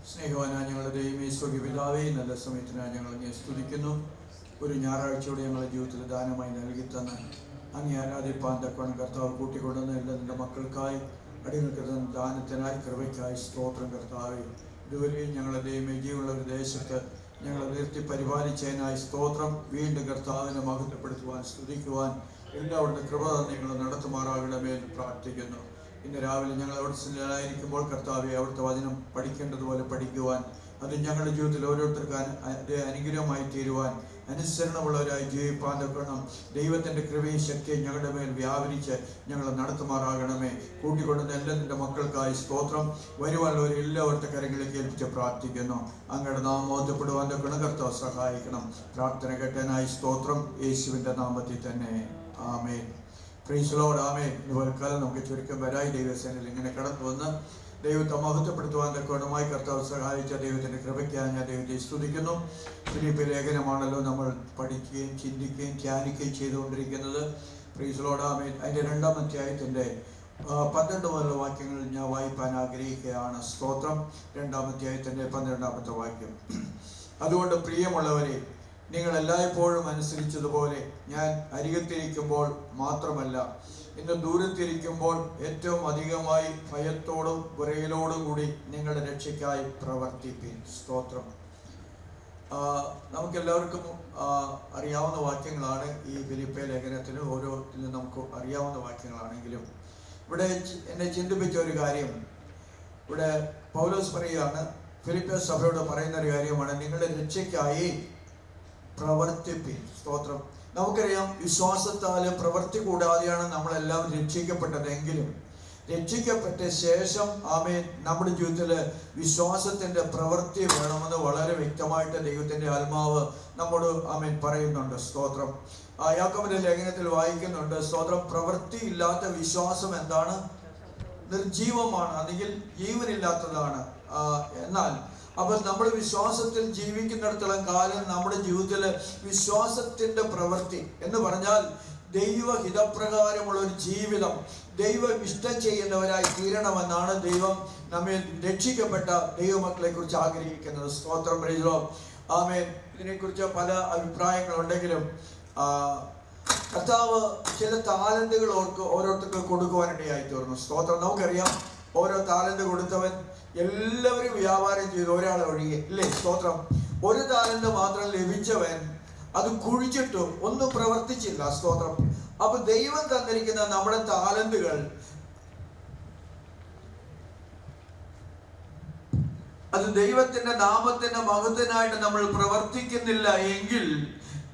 സ്നേഹവാനായ ഞങ്ങളുടെ ദൈവമേ സ്വർഗ്ഗീയ പിതാവേ, നല്ല സമയത്തിനായി ഞങ്ങൾ അങ്ങയെ സ്തുതിക്കുന്നു. ഒരു ഞായറാഴ്ചയോടെ ഞങ്ങളുടെ ജീവിതത്തിൽ ദാനമായി നൽകി തന്ന അങ്ങേ ആരാധിപ്പാൻ തക്കവണ്ണം കർത്താവ് കൂട്ടിക്കൊണ്ടുവന്ന എല്ലാ നിന്റെ മക്കൾക്കായി അടിമക്കുന്ന ദാനത്തിനായി കൃപയ്ക്കായി സ്തോത്രം കർത്താവേ. ഇതുവരെയും ഞങ്ങളുടെ ദൈവമേ ജീവനുള്ള ഒരു ദേശത്ത് ഞങ്ങളെ ഉയർത്തി പരിപാലിച്ചതിനായി സ്തോത്രം. വീണ്ടും കർത്താവിനെ മഹത്വപ്പെടുത്തുവാൻ സ്തുതിക്കുവാൻ എല്ലാവരുടെ കൃപ നിങ്ങൾ നടത്തുമാറാകണമേ എന്ന് പ്രാർത്ഥിക്കുന്നു. ഇന്ന് രാവിലെ ഞങ്ങൾ അവിടെ കർത്താവെ അവിടുത്തെ വചനം പഠിക്കേണ്ടതുപോലെ പഠിക്കുവാൻ, അത് ഞങ്ങളുടെ ജീവിതത്തിൽ ഓരോരുത്തർക്ക് അനുഗ്രഹമായി തീരുവാൻ, അനുസരണമുള്ളവരായി ജീവിപ്പാൻ തക്കണം ദൈവത്തിൻ്റെ കൃപയും ശക്തിയും ഞങ്ങളുടെ മേൽ വ്യാപരിച്ച് ഞങ്ങളെ നടത്തുമാറാകണമേ. കൂട്ടിക്കൊണ്ടുവന്ന എല്ലാ നിന്റെ മക്കൾക്കായി സ്തോത്രം. വരുവാനുള്ളവർ എല്ലാവരുടെ കരങ്ങളിലേക്ക് ഏൽപ്പിച്ച് പ്രാർത്ഥിക്കുന്നു. അങ്ങയുടെ നാമം മോഹപ്പെടുവാൻ തക്കണം കർത്താവ് സഹായിക്കണം. പ്രാർത്ഥന കേട്ടനായി സ്തോത്രം. യേശുവിൻ്റെ നാമത്തിൽ തന്നെ ആമേൻ. Price Lord. ആമേൻ. ഇതുപോലെ കാലം നമുക്ക് ചുരുക്കം വരായി ദൈവസേനയിൽ ഇങ്ങനെ കടന്നു വന്ന് ദൈവത്തെ മഹത്വപ്പെടുത്തുവാൻ തക്കവണ്ണമായി കർത്താവ് സഹായിച്ച ദൈവത്തിൻ്റെ കൃപയ്ക്കായി ഞാൻ ദൈവത്തെ സ്തുതിക്കുന്നു. ഫിലിപ്പി ലേഖനമാണല്ലോ നമ്മൾ പഠിക്കുകയും ചിന്തിക്കുകയും ധ്യാനിക്കുകയും ചെയ്തുകൊണ്ടിരിക്കുന്നത്. Praise Lord. ആമേൻ. അതിൻ്റെ 2-ാം അധ്യായത്തിൻ്റെ 12 മുതലുള്ള വാക്യങ്ങൾ ഞാൻ വായിപ്പാൻ ആഗ്രഹിക്കുകയാണ്. സ്തോത്രം. 2-ാം അധ്യായത്തിൻ്റെ 12-ാമത്തെ വാക്യം. അതുകൊണ്ട് പ്രിയമുള്ളവരെ, നിങ്ങൾ എല്ലായ്പ്പോഴും അനുസരിച്ചതുപോലെ ഞാൻ അരികത്തിരിക്കുമ്പോൾ മാത്രമല്ല, ഇന്ന് ദൂരത്തിരിക്കുമ്പോൾ ഏറ്റവും അധികമായി ഭയത്തോടും വിറയലോടും കൂടി നിങ്ങളുടെ രക്ഷയ്ക്കായി പ്രവർത്തിപ്പിൻ. സ്തോത്രം. നമുക്കെല്ലാവർക്കും അറിയാവുന്ന വാക്യങ്ങളാണ് ഈ ഫിലിപ്പി ലേഖനത്തിന് ഓരോത്തിലും നമുക്ക് അറിയാവുന്ന വാക്യങ്ങളാണെങ്കിലും ഇവിടെ എന്നെ ചിന്തിപ്പിച്ച ഒരു കാര്യം, ഇവിടെ പൗലോസ് പറയുകയാണ്, ഫിലിപ്പി സഭയോട് പറയുന്ന ഒരു കാര്യമാണ്, നിങ്ങളുടെ രക്ഷയ്ക്കായി പ്രവർത്തിപ്പിൻ. സ്തോത്രം. നമുക്കറിയാം, വിശ്വാസത്താലും പ്രവൃത്തി കൂടാതെയാണ് നമ്മളെല്ലാം രക്ഷിക്കപ്പെട്ടതെങ്കിലും രക്ഷിക്കപ്പെട്ട ശേഷം ആമേൻ നമ്മുടെ ജീവിതത്തിൽ വിശ്വാസത്തിൻ്റെ പ്രവൃത്തി വേണമെന്ന് വളരെ വ്യക്തമായിട്ട് ദൈവത്തിൻ്റെ ആത്മാവ് നമ്മോട് ആമേൻ പറയുന്നുണ്ട്. സ്തോത്രം. യാക്കോബിന്റെ ലേഖനത്തിൽ വായിക്കുന്നുണ്ട്, സ്തോത്രം, പ്രവൃത്തി ഇല്ലാത്ത വിശ്വാസം എന്താണ്? നിർജീവമാണ്, അല്ലെങ്കിൽ ജീവനില്ലാത്തതാണ്. എന്നാൽ അപ്പോൾ നമ്മൾ വിശ്വാസത്തിൽ ജീവിക്കുന്നിടത്തോളം കാലം നമ്മുടെ ജീവിതത്തിൽ വിശ്വാസത്തിൻ്റെ പ്രവൃത്തി എന്ന് പറഞ്ഞാൽ ദൈവഹിതപ്രകാരമുള്ള ഒരു ജീവിതം, ദൈവം ഇഷ്ടം ചെയ്യുന്നവരായി തീരണമെന്നാണ് ദൈവം നമ്മെ രക്ഷിക്കപ്പെട്ട ദൈവമക്കളെ കുറിച്ച് ആഗ്രഹിക്കുന്നത്. സ്തോത്രം. പ്രൈസ്. ആമേൻ. ഇതിനെക്കുറിച്ച് പല അഭിപ്രായങ്ങളുണ്ടെങ്കിലും കർത്താവ് ചില താലന്തുകൾ ഓരോരുത്തർക്ക് കൊടുക്കുവാനിടയായി തീർന്നു. സ്തോത്രം. നമുക്കറിയാം, ഓരോ താലന്ത് കൊടുത്തവൻ എല്ലാവരും വ്യാപാരം ചെയ്തു, ഒരാളെ ഒഴികെ, ഇല്ലേ? സ്തോത്രം. ഒരു താലന്ത് മാത്രം ലഭിച്ചവൻ അത് കുഴിച്ചിട്ടു, ഒന്നും പ്രവർത്തിച്ചില്ല. സ്തോത്രം. അപ്പൊ ദൈവം തന്നിരിക്കുന്ന നമ്മുടെ താലന്തുകൾ അത് ദൈവത്തിന്റെ നാമത്തിന്റെ മഹത്വത്തിനായിട്ട് നമ്മൾ പ്രവർത്തിക്കുന്നില്ല എങ്കിൽ,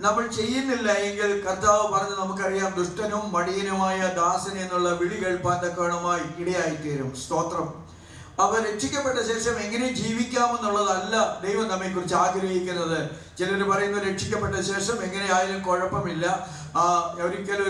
നമ്മൾ ചെയ്യുന്നില്ല എങ്കിൽ, കർത്താവ് പറഞ്ഞ് നമുക്കറിയാം, ദുഷ്ടനും മടിയനുമായ ദാസൻ എന്നുള്ള വിളി കേൾപ്പാൻ തക്കവണ്ണമായി ഇടയായിത്തീരും. സ്തോത്രം. അവർ രക്ഷിക്കപ്പെട്ട ശേഷം എങ്ങനെ ജീവിക്കാമെന്നുള്ളതല്ല ദൈവം നമ്മെ കുറിച്ച് ആഗ്രഹിക്കുന്നത്. ചിലർ പറയുന്നു, രക്ഷിക്കപ്പെട്ട ശേഷം എങ്ങനെയായാലും കുഴപ്പമില്ല. ഒരിക്കലും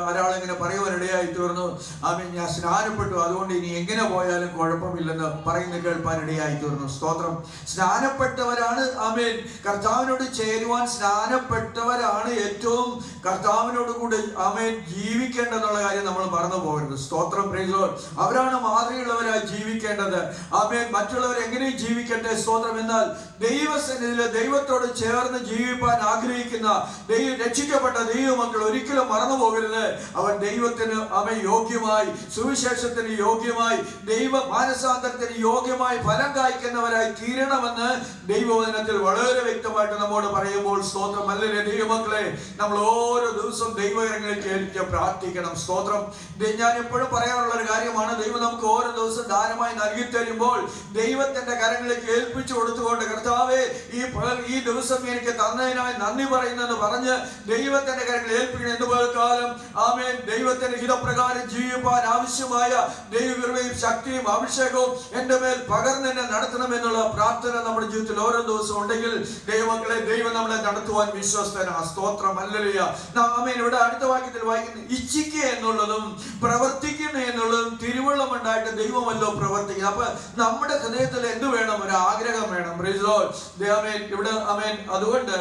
ഒരാളിങ്ങനെ പറയുവാനിടയായി തീർന്നു, ആമേൻ, ഞാൻ സ്നാനപ്പെട്ടു, അതുകൊണ്ട് ഇനി എങ്ങനെ പോയാലും കുഴപ്പമില്ലെന്ന് പറയുന്ന കേൾപ്പാനിടയായി തീർന്നു. സ്തോത്രം. സ്നാനപ്പെട്ടവരാണ്, ആമേൻ, കർത്താവിനോട് ചേരുവാൻ സ്നാനപ്പെട്ടവരാണ് ഏറ്റവും കർത്താവിനോട് കൂടെ ആമേൻ ജീവിക്കേണ്ടെന്നുള്ള കാര്യം നമ്മൾ മറന്നു പോകരുത്. സ്തോത്രം. Praise Lord. അവരാണ് മാതൃകയുള്ളവരായി ജീവിക്കേണ്ടത്. ആമേൻ. മറ്റുള്ളവർ എങ്ങനെയും ജീവിക്കട്ടെ. സ്തോത്രം. എന്നാൽ ദൈവസന്നിധിയിൽ ദൈവത്തോട് ചേർന്ന് ജീവിപ്പാൻ ആഗ്രഹിക്കുന്ന രക്ഷിക്കപ്പെട്ട ദൈവമക്കൾ ഒരിക്കലും മറന്നു പോകരുത്. അവൻ ദൈവത്തിന് അവൻ യോഗ്യമായി, സുവിശേഷത്തിന് യോഗ്യമായി, ദൈവ മാനസാന്തരത്തിന് യോഗ്യമായി ഫലം കായ്ക്കുന്നവരായി തീരണമെന്ന് ദൈവവചനത്തിൽ വളരെ വ്യക്തമായിട്ട് നമ്മോട് പറയുമ്പോൾ, സ്തോത്രം. അല്ലേ ദൈവമക്കളെ, നമ്മൾ ഓരോ ദിവസവും ദൈവകരങ്ങളിലേക്ക് ഏൽപ്പിച്ച് പ്രാർത്ഥിക്കണം. സ്തോത്രം. ഞാൻ എപ്പോഴും പറയാറുള്ള ഒരു കാര്യമാണ്, ദൈവം നമുക്ക് ഓരോ ദിവസം ദാനമായി നൽകി തരുമ്പോൾ ദൈവത്തിന്റെ കരങ്ങളിലേക്ക് ഏൽപ്പിച്ചു കൊടുത്തുകൊണ്ട്, കർത്താവേ, ഈ ദിവസം എനിക്ക് തന്നതിനായി നന്ദി പറയുന്നെന്ന് പറഞ്ഞ് ദൈവത്തിന്റെ കരങ്ങളിൽ ഏൽപ്പിക്കണം. എന്ന് കാലം ആമേൻ, ദൈവത്തിന്റെ ഹിതപ്രകാരം ജീവിപ്പാൻ ആവശ്യമായ ദൈവകൃപയും ശക്തിയും അഭിഷേകവും എന്റെ മേൽ പകർന്ന് എന്നെ നടത്തണമെന്നുള്ള പ്രാർത്ഥന നമ്മുടെ ജീവിതത്തിൽ ഓരോ ദിവസവും ഉണ്ടെങ്കിൽ ദൈവമക്കളെ, ദൈവം നമ്മളെ നടത്തുവാൻ വിശ്വസ്തനാണ്. സ്തോത്രം. ഹല്ലേലൂയ. ആമേൻ. ഇവിടെ അടുത്ത വാക്യത്തിൽ വായിക്കുന്നത്, ഇച്ഛിക്കുക എന്നുള്ളതും പ്രവർത്തിക്കുക എന്നുള്ളതും തിരുവള്ളമുണ്ടായിട്ട് ദൈവമല്ലോ പ്രവർത്തിക്കുക. അപ്പൊ നമ്മുടെ ഹൃദയത്തിൽ എന്ത് വേണം? ഒരു ആഗ്രഹം വേണം. Praise Lord. ആമേൻ. ഇവിടെ ആമേൻ. അതുകൊണ്ട്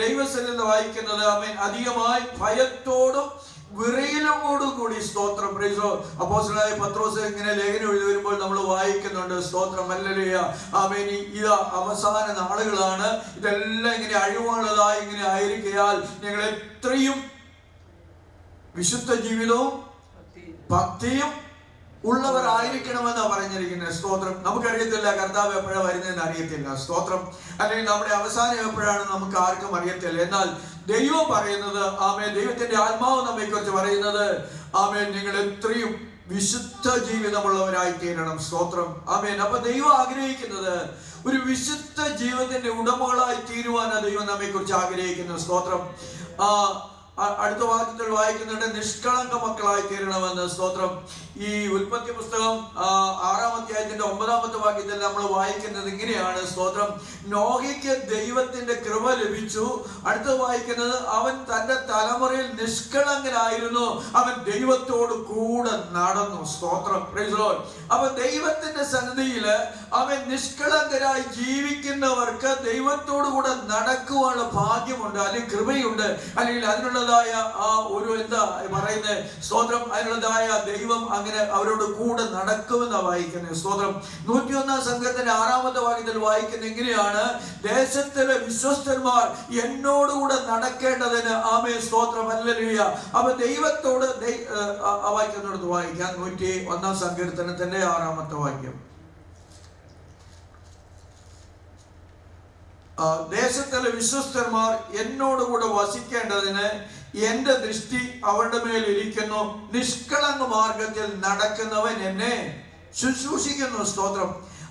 ദൈവസന്നിധിയിൽ വായിക്കുന്നത്, ആമേൻ, അധികമായി ഭയത്തോടും വിറയലോടുകൂടി സ്തോത്രം. അപ്പോസ്തലനായ പത്രോസ് ഇങ്ങനെ ലേഖനം എഴുതി വരുമ്പോൾ നമ്മൾ വായിക്കുന്നുണ്ട്. സ്തോത്രം, ഹല്ലേലൂയ, ആമേൻ. ഇത് അവസാന നാളുകളാണ്. ഇതെല്ലാം ഇങ്ങനെ അഴിവുള്ളതായി ഇങ്ങനെ ആയിരിക്കയാൽ ഞങ്ങൾ എത്രയും വിശുദ്ധ ജീവിതവും ഭക്തിയും ഉള്ളവരായിരിക്കണമെന്നാണ് പറഞ്ഞിരിക്കുന്നത്. സ്തോത്രം. നമുക്കറിയത്തില്ല കർത്താവ് എപ്പോഴാണ് വരുന്നതെന്ന് അറിയത്തില്ല. സ്തോത്രം. അല്ലെങ്കിൽ നമ്മുടെ അവസാനം എപ്പോഴാണ് നമുക്ക് ആർക്കും അറിയത്തില്ല. എന്നാൽ ദൈവം പറയുന്നത്, ആമേൻ, ദൈവത്തിന്റെ ആത്മാവ് നമ്മെ കുറിച്ച് പറയുന്നത്, ആമേൻ, നിങ്ങൾ എത്രയും വിശുദ്ധ ജീവിതമുള്ളവരായി തീരണം. സ്തോത്രം, ആമേൻ. അപ്പൊ ദൈവം ആഗ്രഹിക്കുന്നത് ഒരു വിശുദ്ധ ജീവിതത്തിന്റെ ഉടമകളായി തീരുവാനാണ് ദൈവം നമ്മെ കുറിച്ച് ആഗ്രഹിക്കുന്നത്. സ്തോത്രം. അടുത്ത വാക്യത്തിൽ വായിക്കുന്നുണ്ട്, നിഷ്കളങ്ക മക്കളായി തീരണമെന്ന്. സ്തോത്രം. ഈ ഉൽപ്പത്തി പുസ്തകം 6-ാം അധ്യായത്തിന്റെ 9-ാമത്തെ വാക്യത്തിൽ നമ്മൾ വായിക്കുന്നത് ഇങ്ങനെയാണ്. സ്തോത്രം. നോഹയ്ക്ക് ദൈവത്തിന്റെ കൃപ ലഭിച്ചു. അടുത്ത വായിക്കുന്നത്, അവൻ തന്റെ തലമുറയിൽ നിഷ്കളങ്കനായിരുന്നു, അവൻ ദൈവത്തോട് കൂടെ നടന്നു. സ്തോത്രം. Praise the Lord. അപ്പൊ ദൈവത്തിന്റെ സന്നിധിയില് അവൻ നിഷ്കളങ്കരായി ജീവിക്കുന്നവർക്ക് ദൈവത്തോടു കൂടെ നടക്കുവാനുള്ള ഭാഗ്യമുണ്ട്, അല്ലെങ്കിൽ കൃപയുണ്ട്, അല്ലെങ്കിൽ അതിനുള്ളതായ ആ ഒരു എന്താ പറയുന്നത്, സ്തോത്രം, അതിനുള്ളതായ ദൈവം അങ്ങനെ അവരോട് കൂടെ നടക്കുമെന്നാണ് വായിക്കുന്നത്. സ്തോത്രം. 101-ാം സംഘത്തിന്റെ 6-ാമത്തെ വാക്യത്തിൽ വായിക്കുന്നത് ഇങ്ങനെയാണ്, ദേശത്തിലെ വിശ്വസ്തന്മാർ എന്നോടുകൂടെ നടക്കേണ്ടതിന്, ആമേൻ, സ്തോത്രം, ഹല്ലേലൂയ. അപ്പൊ ദൈവത്തോട് വായിക്കുന്നിടത്ത് വായിക്കാം. 101-ാം സങ്കീർത്തനത്തിന്റെ 6-ാമത്തെ വാക്യം. ദേശത്തിലെ വിശ്വസ്തന്മാർ എന്നോടുകൂടെ വസിക്കേണ്ടതിന് എന്റെ ദൃഷ്ടി അവരുടെ മേൽ ഇരിക്കുന്നു, നിഷ്കളങ്ക മാർഗത്തിൽ നടക്കുന്നവൻ എന്നെ ശുശ്രൂഷിക്കുന്നു. സ്തോത്രം.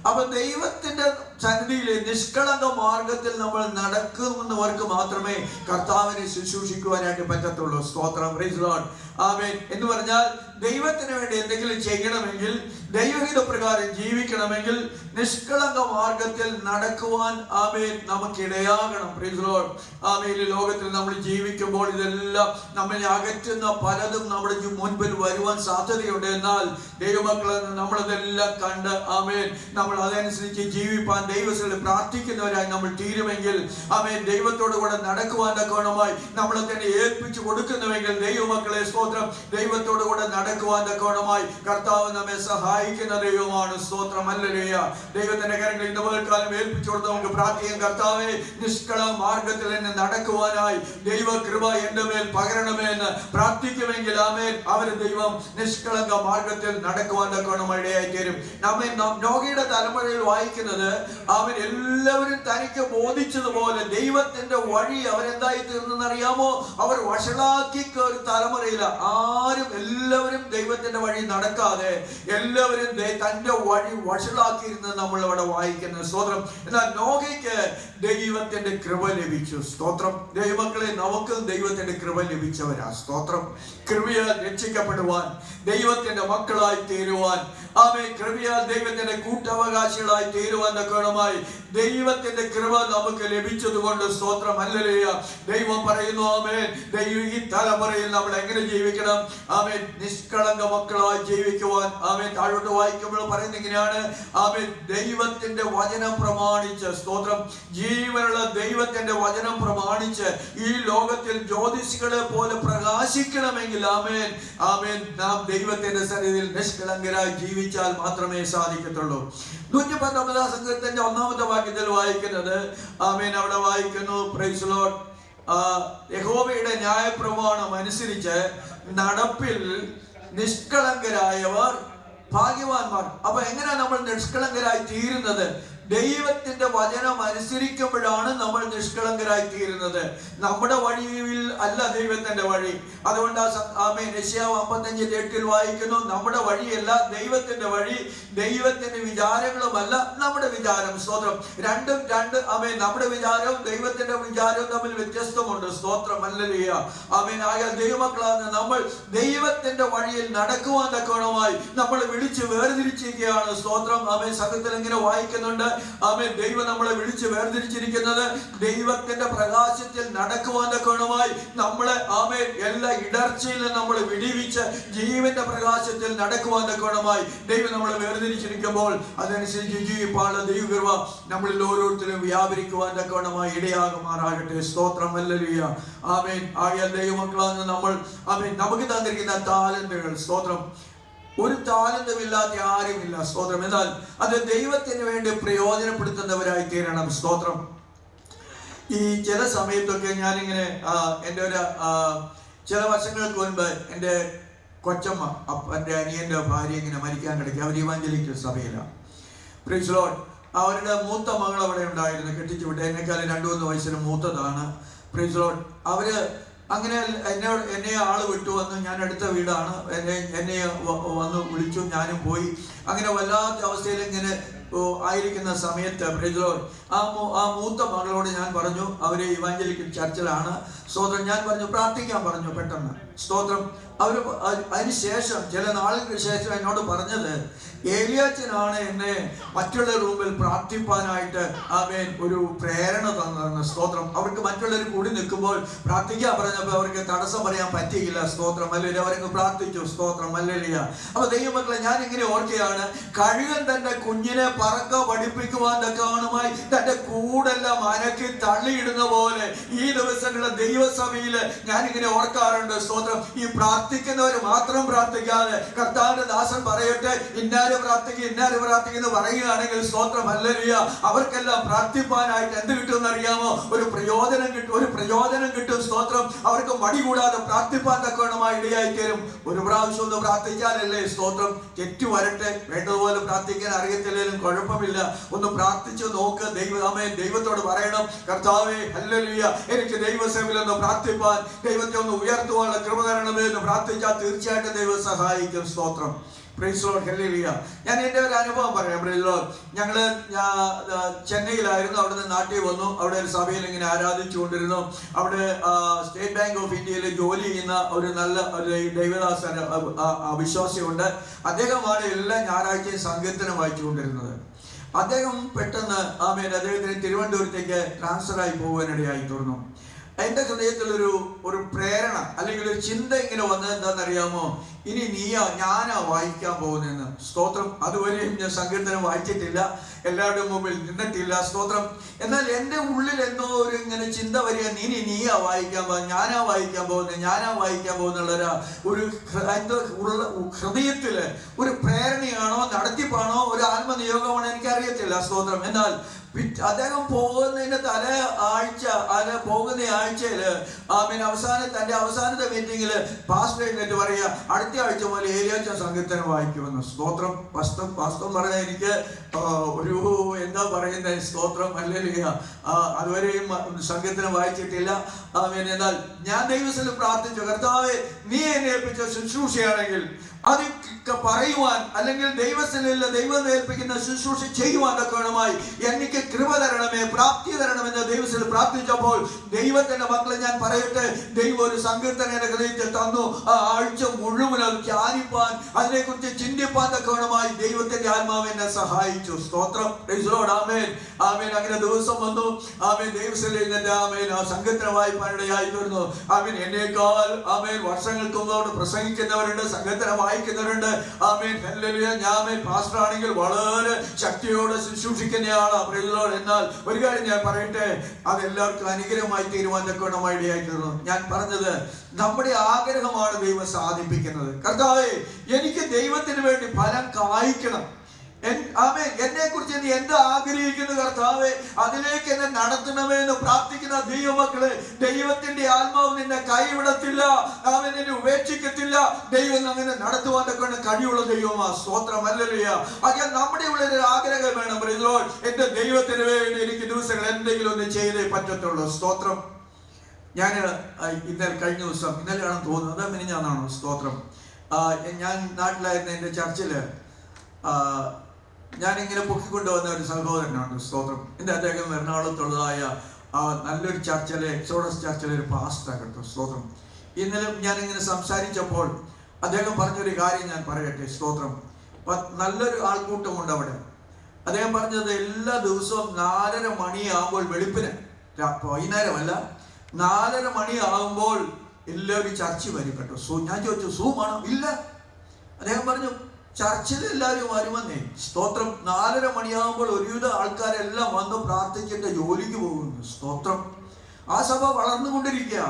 അപ്പൊ ദൈവത്തിന്റെ സന്നിധിയിലെ നിഷ്കളങ്ക മാർഗത്തിൽ നമ്മൾ നടക്കുന്നവർക്ക് മാത്രമേ കർത്താവിനെ ശുശ്രൂഷിക്കുവാനായിട്ട് പറ്റത്തുള്ളൂ. സ്തോത്രം. Praise the Lord. ആമേൻ. എന്ന് പറഞ്ഞാൽ ദൈവത്തിന് വേണ്ടി എന്തെങ്കിലും ചെയ്യണമെങ്കിൽ, ദൈവഹിത പ്രകാരം ജീവിക്കണമെങ്കിൽ നിഷ്കളങ്ക മാർഗത്തിൽ നടക്കുവാൻ, ആമേൻ, നമുക്കിടയാകണം. Praise the Lord. ആമേൻ. ഈ ലോകത്തിൽ നമ്മൾ ജീവിക്കുമ്പോൾ ഇതെല്ലാം നമ്മളെ അകറ്റുന്ന പലതും നമ്മുടെ മുൻപിൽ വരുവാൻ സാധ്യതയുണ്ട്. എന്നാൽ ദൈവമക്കളെ നമ്മളിതെല്ലാം കണ്ട്, ആമേൻ, നമ്മൾ അതനുസരിച്ച് ജീവിപ്പാൻ ദൈവത്തിൽ പ്രാർത്ഥിക്കുന്നവരായി നമ്മൾ തീരുമെങ്കിൽ, ആമേൻ, ദൈവത്തോട് കൂടെ നടക്കുവാൻ തക്കവണ്ണമായി നമ്മളെ തന്നെ ഏൽപ്പിച്ചു കൊടുക്കുന്നുവെങ്കിൽ, ദൈവമക്കളെ, സ്തോത്രം, ദൈവത്തോട് കൂടെ നടക്കുവാൻ തക്കവണ്ണമായി കർത്താവ് നമ്മെ സഹായിക്കുന്ന ദൈവമാണ്. സ്തോത്രം. ഹല്ലേലൂയ. ദൈവത്തിന്റെ കാര്യങ്ങൾ ഇന്ന് പകൽക്കാലം ഏൽപ്പിച്ചു കൊടുത്ത് നമുക്ക് പ്രാർത്ഥിക്കാം. കർത്താവേ, നിഷ്കള മാർഗത്തിൽ എന്നെ നടക്കുവാനായി ദൈവ കൃപ എന്റെ മേൽ പകരണമേ എന്ന് പ്രാർത്ഥിക്കുമെങ്കിൽ, ആമേൻ, അവര് ദൈവം നിഷ്കളങ്ക മാർഗത്തിൽ നടക്കുവാൻ തക്കവണ്ണം ഇടയായി തീരും. നമ്മെ നോഹയുടെ തലമുറയിൽ വായിക്കുന്നത്, അവൻ എല്ലാവരും തനിക്ക് ബോധിച്ചതുപോലെ ദൈവത്തിന്റെ വഴി അവരെന്തായി തീർന്നെന്നറിയാമോ? അവർ വഷളാക്കി ഒരു തലമുറയില്ല. ആരും എല്ലാവരും ദൈവത്തിന്റെ വഴി നടക്കാതെ എല്ലാവരും തന്റെ വഴി വഷളാക്കിയിരുന്നത് നമ്മൾ ഇവിടെ വായിക്കുന്നത്. സ്തോത്രം. എന്നാൽ നോഹയ്ക്ക് ദൈവത്തിന്റെ കൃപ ലഭിച്ചു. സ്തോത്രം. ദൈവമക്കളെ, നമുക്കും ദൈവത്തിന്റെ കൃപ ലഭിച്ചവരാ. സ്തോത്രം. കൃപയാൽ രക്ഷിക്കപ്പെടുവാൻ, ദൈവത്തിന്റെ മക്കളായി തീരുവാൻ, ആമേൻ, കൃപയാൽ ദൈവത്തിന്റെ കൂട്ടവകാശികളായി തീരുവാൻ തക്കവണ്ണമായി ദൈവത്തിന്റെ കൃപ നമുക്ക് ലഭിച്ചതുകൊണ്ട്, സ്തോത്രം, ഹല്ലേലൂയ. ദൈവം പറയുന്നു, ആമേൻ, ഈ തലമുറയിൽ നമ്മൾ എങ്ങനെ ജീവിക്കണം? ആമേൻ, നിഷ്കളങ്ക മക്കളായി ജീവിക്കുവാൻ. ആമേൻ. താഴോട്ട് വായിക്കുമ്പോൾ പറയുന്നത് ഇങ്ങനെയാണ്, ആമേൻ, ദൈവത്തിന്റെ വചനം പ്രമാണിച്ച്, സ്തോത്രം, ജീവനുള്ള ദൈവത്തിന്റെ വചനം പ്രമാണിച്ച് ഈ ലോകത്തിൽ ജ്യോതിഷികളെ പോലെ പ്രകാശിക്കണമെങ്കിൽ, ആമേൻ, ആമേൻ, നാം ദൈവത്തിന്റെ സന്നിധിയിൽ നിഷ്കളങ്കരായി ജീവിച്ചാൽ മാത്രമേ സാധിക്കത്തുള്ളൂ. 119-ാം സങ്കീർത്തനത്തിന്റെ 1-ാമത്തെ വാക്യത്തിൽ വായിക്കുന്നത്, ആമേൻ, അവിടെ വായിക്കുന്നു, പ്രൈസ് ദി ലോർഡ്, യഹോവയുടെ ന്യായപ്രമാണം അനുസരിച്ച് നടപ്പിൽ നിഷ്കളങ്കരായവർ ഭാഗ്യവാന്മാർ. അപ്പൊ എങ്ങനെയാ നമ്മൾ നിഷ്കളങ്കരായി തീരുന്നത്? ദൈവത്തിന്റെ വചനം അനുസരിക്കുമ്പോഴാണ് നമ്മൾ നിഷ്കളങ്കരായി തീരുന്നത്. നമ്മുടെ വഴിയിൽ അല്ല ദൈവത്തിന്റെ വഴി. അതുകൊണ്ട് ആമേൻ, യെശയ്യാവ് 55:8 വായിക്കുന്നു, നമ്മുടെ വഴിയല്ല ദൈവത്തിന്റെ വഴി, ദൈവത്തിന്റെ വിചാരങ്ങളുമല്ല നമ്മുടെ വിചാരം. സ്തോത്രം. രണ്ടും രണ്ട്. ആമേൻ. നമ്മുടെ വിചാരവും ദൈവത്തിന്റെ വിചാരവും തമ്മിൽ വ്യത്യസ്തമുണ്ട്. സ്തോത്രം. ഹല്ലേലൂയ. ആമേൻ. ആയ ദൈവമക്കളാണ് നമ്മൾ ദൈവത്തിന്റെ വഴിയിൽ നടക്കുവാൻ തക്കവണ്ണമായി നമ്മൾ വിളിച്ച് വേർതിരിച്ചിരിക്കുകയാണ്. സ്തോത്രം. ആമേൻ. സത്യത്തിൽ ഇങ്ങനെ വായിക്കുന്നുണ്ട്, ആമേൻ ദൈവം നമ്മളെ വിളിച്ച് വേർതിരിച്ചിരിക്കുന്നത് ദൈവത്തിന്റെ പ്രകാശത്തിൽ നടക്കുവാൻ തക്കവണ്ണമായി നമ്മളെ ആമേൻ എല്ലാ ഇടർച്ചയിൽ നമ്മൾ വിടിവിച്ച് ജീവന്റെ പ്രകാശത്തിൽ നടക്കുവാൻ തക്കവണ്ണമായി ദൈവം നമ്മളെ വേർതിരിച്ചിരിക്കുമ്പോൾ അതനുസരിച്ച് ജീവിപ്പാനുള്ള ദൈവകൃപ നമ്മളിൽ ഓരോരുത്തരും വ്യാപരിക്കുവാൻ തക്കവണ്ണമായി ഇടയാകുമാറാകട്ടെ. സ്തോത്രം. ഹല്ലേലൂയ. ആമേൻ. ആകയാൽ ദൈവമക്കളാണ് നമ്മൾ ആമേൻ നമുക്ക് തന്നിരിക്കുന്ന താലന്തുകൾ, സ്തോത്രം, ഒരു താലന്തുമില്ലാത്ത ആരുമില്ല. സ്തോത്രം. എന്നാൽ അത് ദൈവത്തിന് വേണ്ടി പ്രയോജനപ്പെടുത്തുന്നവരായി തീരണം. സ്തോത്രം. ഈ ചില സമയത്തൊക്കെ ഞാനിങ്ങനെ എൻ്റെ ഒരു ചില വർഷങ്ങൾക്ക് മുൻപ് എൻ്റെ കൊച്ചമ്മ, എൻ്റെ അനിയൻ്റെ ഭാര്യ ഇങ്ങനെ മരിക്കാൻ കിടക്കി. അവർ ഇവാഞ്ചലിക്കൽ സഭയിലാണ്. Praise Lord. അവരുടെ മൂത്ത മകൾ അവിടെ ഉണ്ടായിരുന്നു, കെട്ടിച്ചു വിട്ട്. എന്നെക്കാളും 2-3 വയസ്സിന് മൂത്തതാണ്. Praise Lord. അവര് അങ്ങനെ എന്നെ ആള് വിട്ടു വന്നു. ഞാൻ അടുത്ത വീടാണ്. എന്നെ വന്ന് വിളിച്ചു, ഞാനും പോയി. അങ്ങനെ വല്ലാത്ത അവസ്ഥയിൽ ഇങ്ങനെ ആയിരിക്കുന്ന സമയത്ത് പ്രൈസ് ലോർഡ് ആ മൂത്ത മകളോട് ഞാൻ പറഞ്ഞു, അവര് ഇവാഞ്ചലിക്കൽ ചർച്ചിലാണ്. സ്തോത്രം. ഞാൻ പറഞ്ഞു പ്രാർത്ഥിക്കാൻ പറഞ്ഞു പെട്ടെന്ന്. സ്തോത്രം. അവര് അതിനുശേഷം ചില നാളുകൾക്ക് ശേഷം എന്നോട് പറഞ്ഞത്, ഏലിയാച്ചനാണ് എന്നെ മറ്റുള്ളവരുടെ മുമ്പിൽ പ്രാർത്ഥിപ്പാനായിട്ട് ആമേൻ ഒരു പ്രേരണ തന്നതെന്ന്. സ്തോത്രം. അവർക്ക് മറ്റുള്ളവർ കൂടി നിൽക്കുമ്പോൾ പ്രാർത്ഥിക്കാൻ പറഞ്ഞപ്പോൾ അവർക്ക് തടസ്സം പറയാൻ പറ്റിയില്ല. സ്തോത്രം. അല്ലെങ്കിൽ അവർക്ക് പ്രാർത്ഥിച്ചു. സ്തോത്രം. ഹല്ലേലൂയ. അപ്പൊ ദൈവമക്കളെ, ഞാൻ ഇങ്ങനെ ഓർക്കുകയാണ്, കഴുകൻ തന്റെ കുഞ്ഞിനെ പറക്ക പഠിപ്പിക്കുവാൻ തക്കവണ്ണമായി തന്റെ കൂടെല്ലാം അനക്കി തള്ളിയിടുന്ന പോലെ ഈ ദിവസങ്ങളിലെ ദൈവസഭയില് ഞാനിങ്ങനെ ഓർക്കാറുണ്ട്. സ്തോത്രം. ഈ പ്രാർത്ഥിക്കുന്നവർ മാത്രം പ്രാർത്ഥിക്കാതെ കർത്താവിന്റെ ദാസൻ പറയട്ടെ, ഇന്നാര് പ്രാർത്ഥിക്കുന്നു പറയുകയാണെങ്കിൽ സ്തോത്രം. ഹല്ലേലൂയ. അവർക്കെല്ലാം പ്രാർത്ഥിപ്പാനായിട്ട് എന്ത് കിട്ടുമെന്ന് അറിയാമോ? ഒരു പ്രയോജനം കിട്ടും. സ്തോത്രം. അവർക്ക് മടി കൂടാതെ പ്രാർത്ഥിപ്പാൻ തക്കവണ്ണമായി ഇടയായി തീരും. ഒരു പ്രാവശ്യം ഒന്ന് പ്രാർത്ഥിച്ചാലല്ലേ സ്തോത്രം തെറ്റു വരട്ടെ. വേണ്ടതുപോലെ പ്രാർത്ഥിക്കാൻ അറിയത്തില്ലെങ്കിലും കുഴപ്പമില്ല. ഒന്ന് പ്രാർത്ഥിച്ചു നോക്ക്. ദൈവത്തോട് പറയണം, കർത്താവേ ഹല്ലേലൂയ, എനിക്ക് ദൈവസേവയിൽ ഒന്ന് പ്രാർത്ഥിപ്പാൻ, ദൈവത്തെ ഒന്ന് ഉയർത്തുവാനുള്ള കൃപ തരണമേ എന്ന് പ്രാർത്ഥിച്ചാൽ തീർച്ചയായിട്ടും ദൈവം സഹായിക്കും. സ്തോത്രം. Praise Lord. ഹല്ലേലൂയ. ഞാൻ എൻ്റെ ഒരു അനുഭവം പറയാം. Praise Lord. ഞങ്ങള് ചെന്നൈയിലായിരുന്നു. അവിടുന്ന് നാട്ടിൽ വന്നു. അവിടെ ഒരു സഭയിൽ ഇങ്ങനെ ആരാധിച്ചുകൊണ്ടിരുന്നു. അവിടെ സ്റ്റേറ്റ് ബാങ്ക് ഓഫ് ഇന്ത്യയിൽ ജോലി ചെയ്യുന്ന ഒരു നല്ല ഒരു ദൈവദാസൻ വിശ്വാസിയുണ്ട്. അദ്ദേഹമാണ് എല്ലാ ഞായറാഴ്ചയും സങ്കീർത്തനം വായിച്ചുകൊണ്ടിരുന്നത്. അദ്ദേഹം പെട്ടെന്ന് അദ്ദേഹത്തിന് തിരുവനന്തപുരത്തേക്ക് ട്രാൻസ്ഫർ ആയി പോകാനിടയായി തീർന്നു. എൻ്റെ ഹൃദയത്തിൽ ഒരു പ്രേരണ അല്ലെങ്കിൽ ഒരു ചിന്ത ഇങ്ങനെ വന്നത് എന്താണെന്നറിയാമോ? ഇനി ഞാനാ വായിക്കാൻ പോകുന്നതെന്ന്. സ്തോത്രം. അതുവരെയും ഞാൻ സങ്കീർത്തനം വായിച്ചിട്ടില്ല, എല്ലാവരുടെ മുമ്പിൽ നിന്നിട്ടില്ല. സ്തോത്രം. എന്നാൽ എൻ്റെ ഉള്ളിൽ എന്തോ ഒരു ഇങ്ങനെ ചിന്ത വരിക, നീയാ വായിക്കാൻ പോകുന്നത്, ഞാനാ വായിക്കാൻ പോകുന്നുള്ള ഒരു ഹൃദയത്തില് ഒരു പ്രേരണയാണോ നടത്തിപ്പാണോ ഒരു ആത്മനിയോഗമാണോ എനിക്കറിയത്തില്ല. സ്തോത്രം. എന്നാൽ അദ്ദേഹം പോകുന്നതിന്റെ പോകുന്ന ആഴ്ചയില് തന്റെ അവസാനത്തെ മീറ്റിംഗില് പാസ്റ്റർ എന്നിട്ട് പറയുക, അടുത്ത ആഴ്ച മുതൽ ഏലിയാച്ച സങ്കീർത്തനം വായിക്കുമെന്ന്. സ്തോത്രം. വാസ്തവം പറഞ്ഞാൽ എനിക്ക് ഒരു എന്താ പറയുന്നത്, സ്തോത്രം. ഹല്ലേലൂയ. അതുവരെയും സങ്കീർത്തനം വായിച്ചിട്ടില്ല. എന്നാൽ ഞാൻ ദൈവത്തിൽ പ്രാർത്ഥിച്ചു, കർത്താവേ, നീ എന്നെ ഏൽപ്പിച്ച ശുശ്രൂഷയാണെങ്കിൽ അത് പറയുവാൻ അല്ലെങ്കിൽ ദൈവം ഏൽപ്പിക്കുന്ന ശുശ്രൂഷ ചെയ്യുവാൻ തക്കവണ്ണമായി എനിക്ക് കൃപ തരണമേ, പ്രാപ്തി തരണമെന്ന് ദൈവത്തിൽ പ്രാർത്ഥിച്ചപ്പോൾ ദൈവത്തിന്റെ മക്കളെ ഞാൻ പറയട്ടെ, ദൈവം ഒരു സങ്കീർത്തനം എന്റെ ഹൃദയത്തിൽ തന്നു. ആ ആഴ്ച മുഴുവൻ അത് ധ്യാനിപ്പാൻ, അതിനെക്കുറിച്ച് ചിന്തിപ്പാൻ തക്കവണ്ണമായി ദൈവത്തിന്റെ ആത്മാവ് എന്നെ സഹായിച്ചു. സ്തോത്രം. Praise Lord. ആമേൻ. ആമേൻ. അങ്ങനെ ദിവസം വന്നു. ആമേൻ. ദൈവത്തിൽ ആമേൻ ആ സങ്കീർത്തനം വായിപ്പാനിടയായി തീർന്നു. ആമേൻ. എന്നേക്കാൾ ആമേൻ വർഷങ്ങൾക്ക് മുമ്പ് പ്രസംഗിക്കുന്നവരുണ്ട്, സങ്കീർത്തനം വായിക്കുന്നവരുണ്ട്. ആമേൻ. ഹല്ലേലൂയ. ഞാൻ പാസ്റ്റർ ആണെങ്കിൽ വളരെ ശക്തിയോടെ ശുശ്രൂഷിക്കുന്നയാളാണ്. Praise Lord. എന്നാൽ ഒരു കാര്യം ഞാൻ പറയട്ടെ, അതെല്ലാവർക്കും അനുഗ്രഹമായി തീരുമാനമായി ഇടയായിത്തീർന്നു. ഞാൻ പറഞ്ഞത്, നമ്മുടെ ആഗ്രഹമാണ് ദൈവം സാധിപ്പിക്കുന്നത്. കർത്താവേ, എനിക്ക് ദൈവത്തിന് വേണ്ടി ഫലം കായ്ക്കണം. എന്നെ കുറിച്ച് നീ എന്താ ആഗ്രഹിക്കുന്നു കർത്താവേ, അതിലേക്ക് എന്നെ നടത്തണമേ എന്ന് പ്രാർത്ഥിക്കുന്ന ദൈവമക്കളെ, ദൈവത്തിന്റെ ആത്മാവ് നിന്നെ കൈവിടത്തില്ല, അവൻ നിന്നെ ഉപേക്ഷിക്കത്തില്ല. ദൈവം അങ്ങനെ നടത്തുവാൻ കഴിയുള്ള ദൈവമാ. സ്തോത്രം. ഹല്ലേലൂയ. അങ്ങനെ നമ്മുടെ ഉള്ളിൽ ഒരു ആഗ്രഹം വേണം. എന്റെ ദൈവത്തിന് വേണ്ടി എനിക്ക് ദിവസങ്ങൾ എന്തെങ്കിലും ഒന്ന് ചെയ്തേ പറ്റത്തുള്ളൂ. സ്തോത്രം. ഞാൻ കഴിഞ്ഞ ദിവസം, ഇന്നലെയാണെന്ന് തോന്നുന്നത്, മിനിഞ്ഞാന്നാണോ? സ്തോത്രം. ഞാൻ നാട്ടിലായിരുന്ന എൻ്റെ ചർച്ചില് ഞാനിങ്ങനെ പൊക്കിക്കൊണ്ടുവന്ന ഒരു സഹോദരനാണ്. സ്തോത്രം. എൻ്റെ അദ്ദേഹം എറണാകുളത്തുള്ളതായ നല്ലൊരു ചർച്ചിലെ, എക്സോഡസ് ചർച്ചിലെ ഒരു പാസ്റ്റർ കേട്ടോ. സ്തോത്രം. ഇന്നലെ ഞാനിങ്ങനെ സംസാരിച്ചപ്പോൾ അദ്ദേഹം പറഞ്ഞൊരു കാര്യം ഞാൻ പറയട്ടെ. സ്തോത്രം. നല്ലൊരു ആൾക്കൂട്ടമുണ്ട് അവിടെ. അദ്ദേഹം പറഞ്ഞത് എല്ലാ ദിവസവും 4:30 മണിയാകുമ്പോൾ വെളുപ്പിന്, വൈകുന്നേരമല്ല, 4:30 മണിയാകുമ്പോൾ എല്ലാവരും ചർച്ചിൽ വരും കേട്ടോ. ഞാൻ ചോദിച്ചു സൂമാണോ? ഇല്ല. അദ്ദേഹം പറഞ്ഞു ചർച്ചിൽ എല്ലാവരും വരുമെന്നേ. സ്തോത്രം. 4:30 മണിയാകുമ്പോൾ ഒരുവിധ ആൾക്കാരെല്ലാം വന്ന് പ്രാർത്ഥിച്ചിട്ട് ജോലിക്ക് പോകുന്നു. സ്തോത്രം. ആ സഭ വളർന്നുകൊണ്ടിരിക്കുക.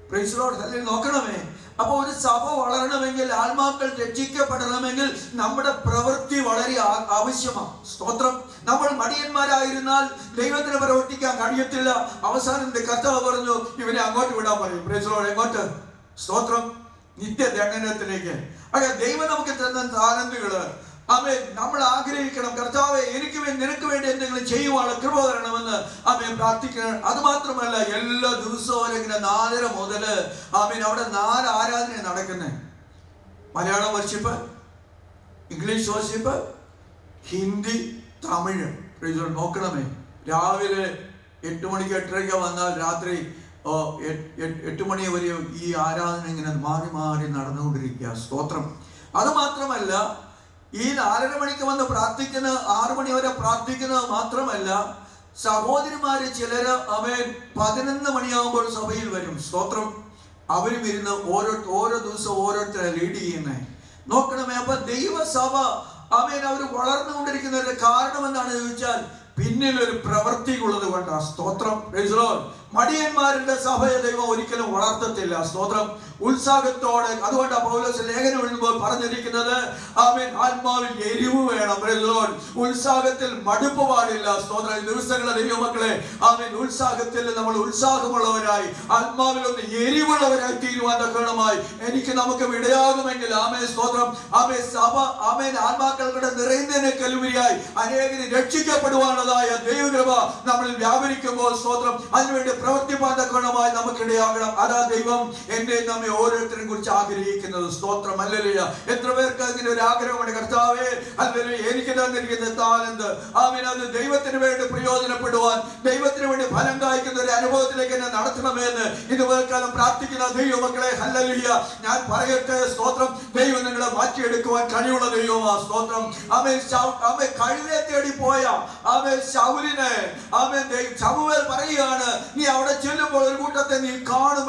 Praise Lord. അല്ലെങ്കിൽ നോക്കണമേ, അപ്പൊ ഒരു സഭ വളരണമെങ്കിൽ, ആത്മാക്കൾ രക്ഷിക്കപ്പെടണമെങ്കിൽ നമ്മുടെ പ്രവൃത്തി വളരെ ആവശ്യമാണ്. സ്തോത്രം. നമ്മൾ മടിയന്മാരായിരുന്നാൽ ദൈവത്തിന് പ്രവർത്തിക്കാൻ കഴിയത്തില്ല. അവസാനം കർത്താവ് പറഞ്ഞു ഇവനെ അങ്ങോട്ട് വിടാൻ പറയും. Praise Lord. എങ്ങോട്ട്? സ്തോത്രം. നിത്യദണ്ഡനത്തിലേക്ക്. അതെ, ദൈവം നമുക്ക് തന്ന താലന്തുകള് ആമേൻ നമ്മൾ ആഗ്രഹിക്കണം. കർത്താവേ, എനിക്ക് വേണ്ടി നിനക്ക് വേണ്ടി എന്തെങ്കിലും ചെയ്യുവാനുള്ള കൃപ തരണമെന്ന് ആമേൻ പ്രാർത്ഥിക്കണം. അത് മാത്രമല്ല, എല്ലാ ദിവസവും ഇങ്ങനെ 4:30 മുതൽ ആമേൻ അവിടെ 4 ആരാധന നടക്കുന്നത്. Malayalam worship, English worship, Hindi, Tamil. നോക്കണമേ, രാവിലെ 8 മണിക്ക് 8:30 വന്നാൽ രാത്രി 8 മണി വരെ ഈ ആരാധന ഇങ്ങനെ മാറി മാറി നടന്നുകൊണ്ടിരിക്കുക. സ്തോത്രം. അത് മാത്രമല്ല, ഈ 4:30 മണിക്ക് വന്ന് പ്രാർത്ഥിക്കുന്ന 6 മണി വരെ പ്രാർത്ഥിക്കുന്നത് മാത്രമല്ല, സഹോദരിമാര് ചിലര് ആമേൻ 11 മണിയാകുമ്പോൾ സഭയിൽ വരും. സ്തോത്രം. അവരും ഇരുന്ന് ഓരോ ദിവസം ഓരോരുത്തരെ ലീഡ് ചെയ്യുന്നേ. നോക്കണമേ, അപ്പൊ ദൈവസഭ ആമേൻ അവർ വളർന്നുകൊണ്ടിരിക്കുന്നതിന്റെ കാരണം എന്താണെന്ന് ചോദിച്ചാൽ പിന്നിൽ ഒരു പ്രവൃത്തി ഉള്ളത് കൊണ്ടാ. സ്തോത്രം. മടിയന്മാരുടെ സഭയെ ദൈവം ഒരിക്കലും വളർത്തത്തില്ല. സ്തോത്രം. ഉത്സാഹത്തോടെ. അതുകൊണ്ട് പൗലോസ് ലേഖനം എഴുതുമ്പോൾ പറഞ്ഞിരിക്കുന്നത് ആമേൻ ആത്മാവിൽ എരിവ് വേണം. ഉത്സാഹത്തിൽ മടുപ്പ് പാടില്ല. സ്തോത്രം. ദിവസങ്ങളെ ദൈവമക്കളെ ആമേൻ ഉത്സാഹത്തിൽ നമ്മൾ ഉത്സാഹമുള്ളവരായി, ആത്മാവിൽ ഒന്ന് എരിവുള്ളവരായി തീരുവാൻ തക്കണമായി നമുക്ക് ഇടയാകുമെങ്കിൽ ആമേൻ സ്തോത്രം. ആമേൻ സഭ ആമേൻ ആത്മാക്കളുടെ നിറയുന്നതിനെ കലുവരിയായി അനേകരെ രക്ഷിക്കപ്പെടുവാനുള്ളതായ ദൈവകൃപ നമ്മളിൽ വ്യാപരിക്കുമ്പോൾ സ്തോത്രം അതിനുവേണ്ടി പ്രവർത്തിപ്പാൻ തക്കണമായി നമുക്കിടയാകണം. അതാ ദൈവം എന്നെ നമ്മെ ഓരോരുത്തരെയും കുറിച്ച് ആഗ്രഹിക്കുന്നത്. സ്തോത്രം. ഹല്ലേലൂയ. എത്ര പേർക്ക് അങ്ങനെ ഒരു ആഗ്രഹമാണ്? കർത്താവേ, ഹല്ലേലൂയ, എനിക്ക് തന്നിരിക്കുന്ന താലന്ത് ആമേൻ അത് ദൈവത്തിന് വേണ്ടി പ്രയോജനപ്പെടുവാൻ, ദൈവത്തിന് വേണ്ടി ഫലം കായ്ക്കുന്ന ഒരു അനുഭവത്തിലേക്ക് എന്നെ നടത്തണമെന്ന് ഇതുപോലെക്കാലം പ്രാർത്ഥിക്കുന്ന ദൈവമക്കളെ, ഹല്ലേലൂയ, ഞാൻ പറയട്ടെ. സ്തോത്രം. ദൈവം നിങ്ങളെ മാറ്റിയെടുക്കുവാൻ കഴിവുള്ള ദൈവമാ. സ്തോത്രം. ആമേൻ കഴുതയെ തേടി പോയ ആമേൻ ശൗലിനെ ആമേൻ ശമൂവേൽ പറയുകയാണ്, നീ അവിടെ ചെല്ലുമ്പോൾ ഒരു കൂട്ടത്തെ നീ കാണും.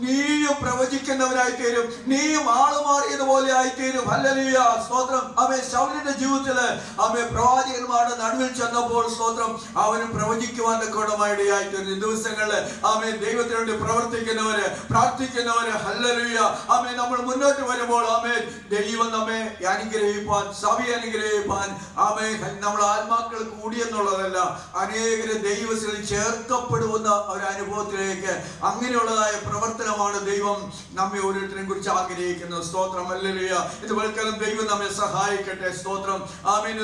നീയും പ്രവചിക്കുന്നവനായി തീരും, നീയും ആളുമാറിയതുപോലെ ആയിത്തീരും. ഹല്ലേലൂയ. സ്തോത്രം. ആമേൻ ശൗലിന്റെ ജീവിതത്തില് ആമേൻ പ്രവാചകന്മാരുടെ നടുവിൽ ചെന്നപ്പോൾ സ്തോത്രം അവനും പ്രവചിക്കുവാൻ ഗുണമായിടയായി തീർന്നു. ദിവസങ്ങളില് ആമേൻ ദൈവത്തിന് വേണ്ടി പ്രവർത്തിക്കുന്നവര്, പ്രാർത്ഥിക്കുന്നവര്, ഹല്ലേലൂയ, ആമേൻ നമ്മൾ മുന്നോട്ട് വരുമ്പോൾ ആമേൻ ദൈവം നമ്മെ അനുഗ്രഹിപ്പാൻ, സഭയെ അനുഗ്രഹിപ്പാൻ ആമേൻ നമ്മൾ ആത്മാക്കൾ കൂടിയെന്നുള്ളതല്ല, അനേകരെ ദൈവത്തിൽ ചേർക്കപ്പെടുന്ന ഒരു അനുഭവത്തിലേക്ക് അങ്ങനെയുള്ളതായ പ്രവർത്തനമാണ് ദൈവം നമ്മെ ഓരോരുത്തരെയും കുറിച്ച് ആഗ്രഹിക്കുന്നത്. സ്തോത്രം. ഹല്ലേലൂയ. ഇതുപോലെക്കാലം ദൈവം നമ്മെ സഹായിക്കട്ടെ. സ്തോത്രം. ആമേൻ.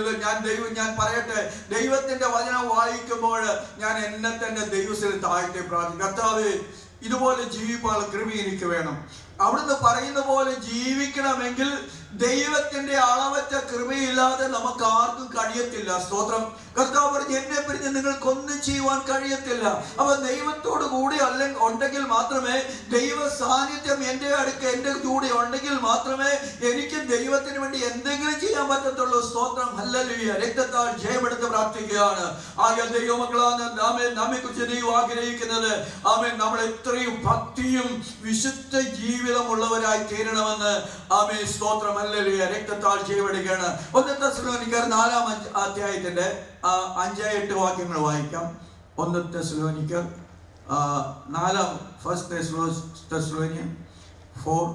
ഞാൻ പറയട്ടെ, ദൈവത്തിന്റെ വചനം വായിക്കുമ്പോൾ ഞാൻ എന്നെ തന്നെ ദൈവത്തിൽ താഴ്ത്തി പ്രാർത്ഥിക്കും. കർത്താവേ, ഇതുപോലെ ജീവിപ്പാൻ കൃപ എനിക്ക് വേണം. അവിടുന്ന് പറയുന്ന പോലെ ജീവിക്കണമെങ്കിൽ ദൈവത്തിന്റെ അളവറ്റ കൃപയില്ലാതെ നമുക്ക് ആർക്കും കഴിയത്തില്ല. സ്തോത്രം. കർത്താവ് പറഞ്ഞു, എന്നെ പിരിഞ്ഞ് നിങ്ങൾക്കൊന്നും ചെയ്യുവാൻ കഴിയത്തില്ല. അപ്പൊ ദൈവത്തോട് കൂടി ഉണ്ടെങ്കിൽ മാത്രമേ, ദൈവ സാന്നിധ്യം എന്റെ അടുക്ക് എന്റെ കൂടെ ഉണ്ടെങ്കിൽ മാത്രമേ എനിക്ക് ദൈവത്തിന് വേണ്ടി എന്തെങ്കിലും ചെയ്യാൻ പറ്റത്തുള്ളൂ. സ്തോത്രം. ഹല്ലേലൂയ. രക്തത്താൽ ജയമെടുത്ത് പ്രാർത്ഥിക്കുകയാണ്. ആകെ ദൈവമക്കളാണ് നമ്മെ കുറിച്ച് ദൈവം ആഗ്രഹിക്കുന്നത്. ആമേൻ നമ്മൾ എത്രയും ഭക്തിയും വിശുദ്ധ ജീവിതമുള്ളവരായി തീരണമെന്ന്. ആമേൻ. സ്തോത്രം. ഹല്ലേലൂയ. രക്തത്താൽ ജയമെടുക്കുകയാണ്. 1 തെസ്സലോനിക്കർ 4-ാം അധ്യായത്തിന്റെ 5-8 വാക്യങ്ങൾ വായിക്കാം. 1 തെസ്സലോനിക്കർ 4 First Thessalonians 4,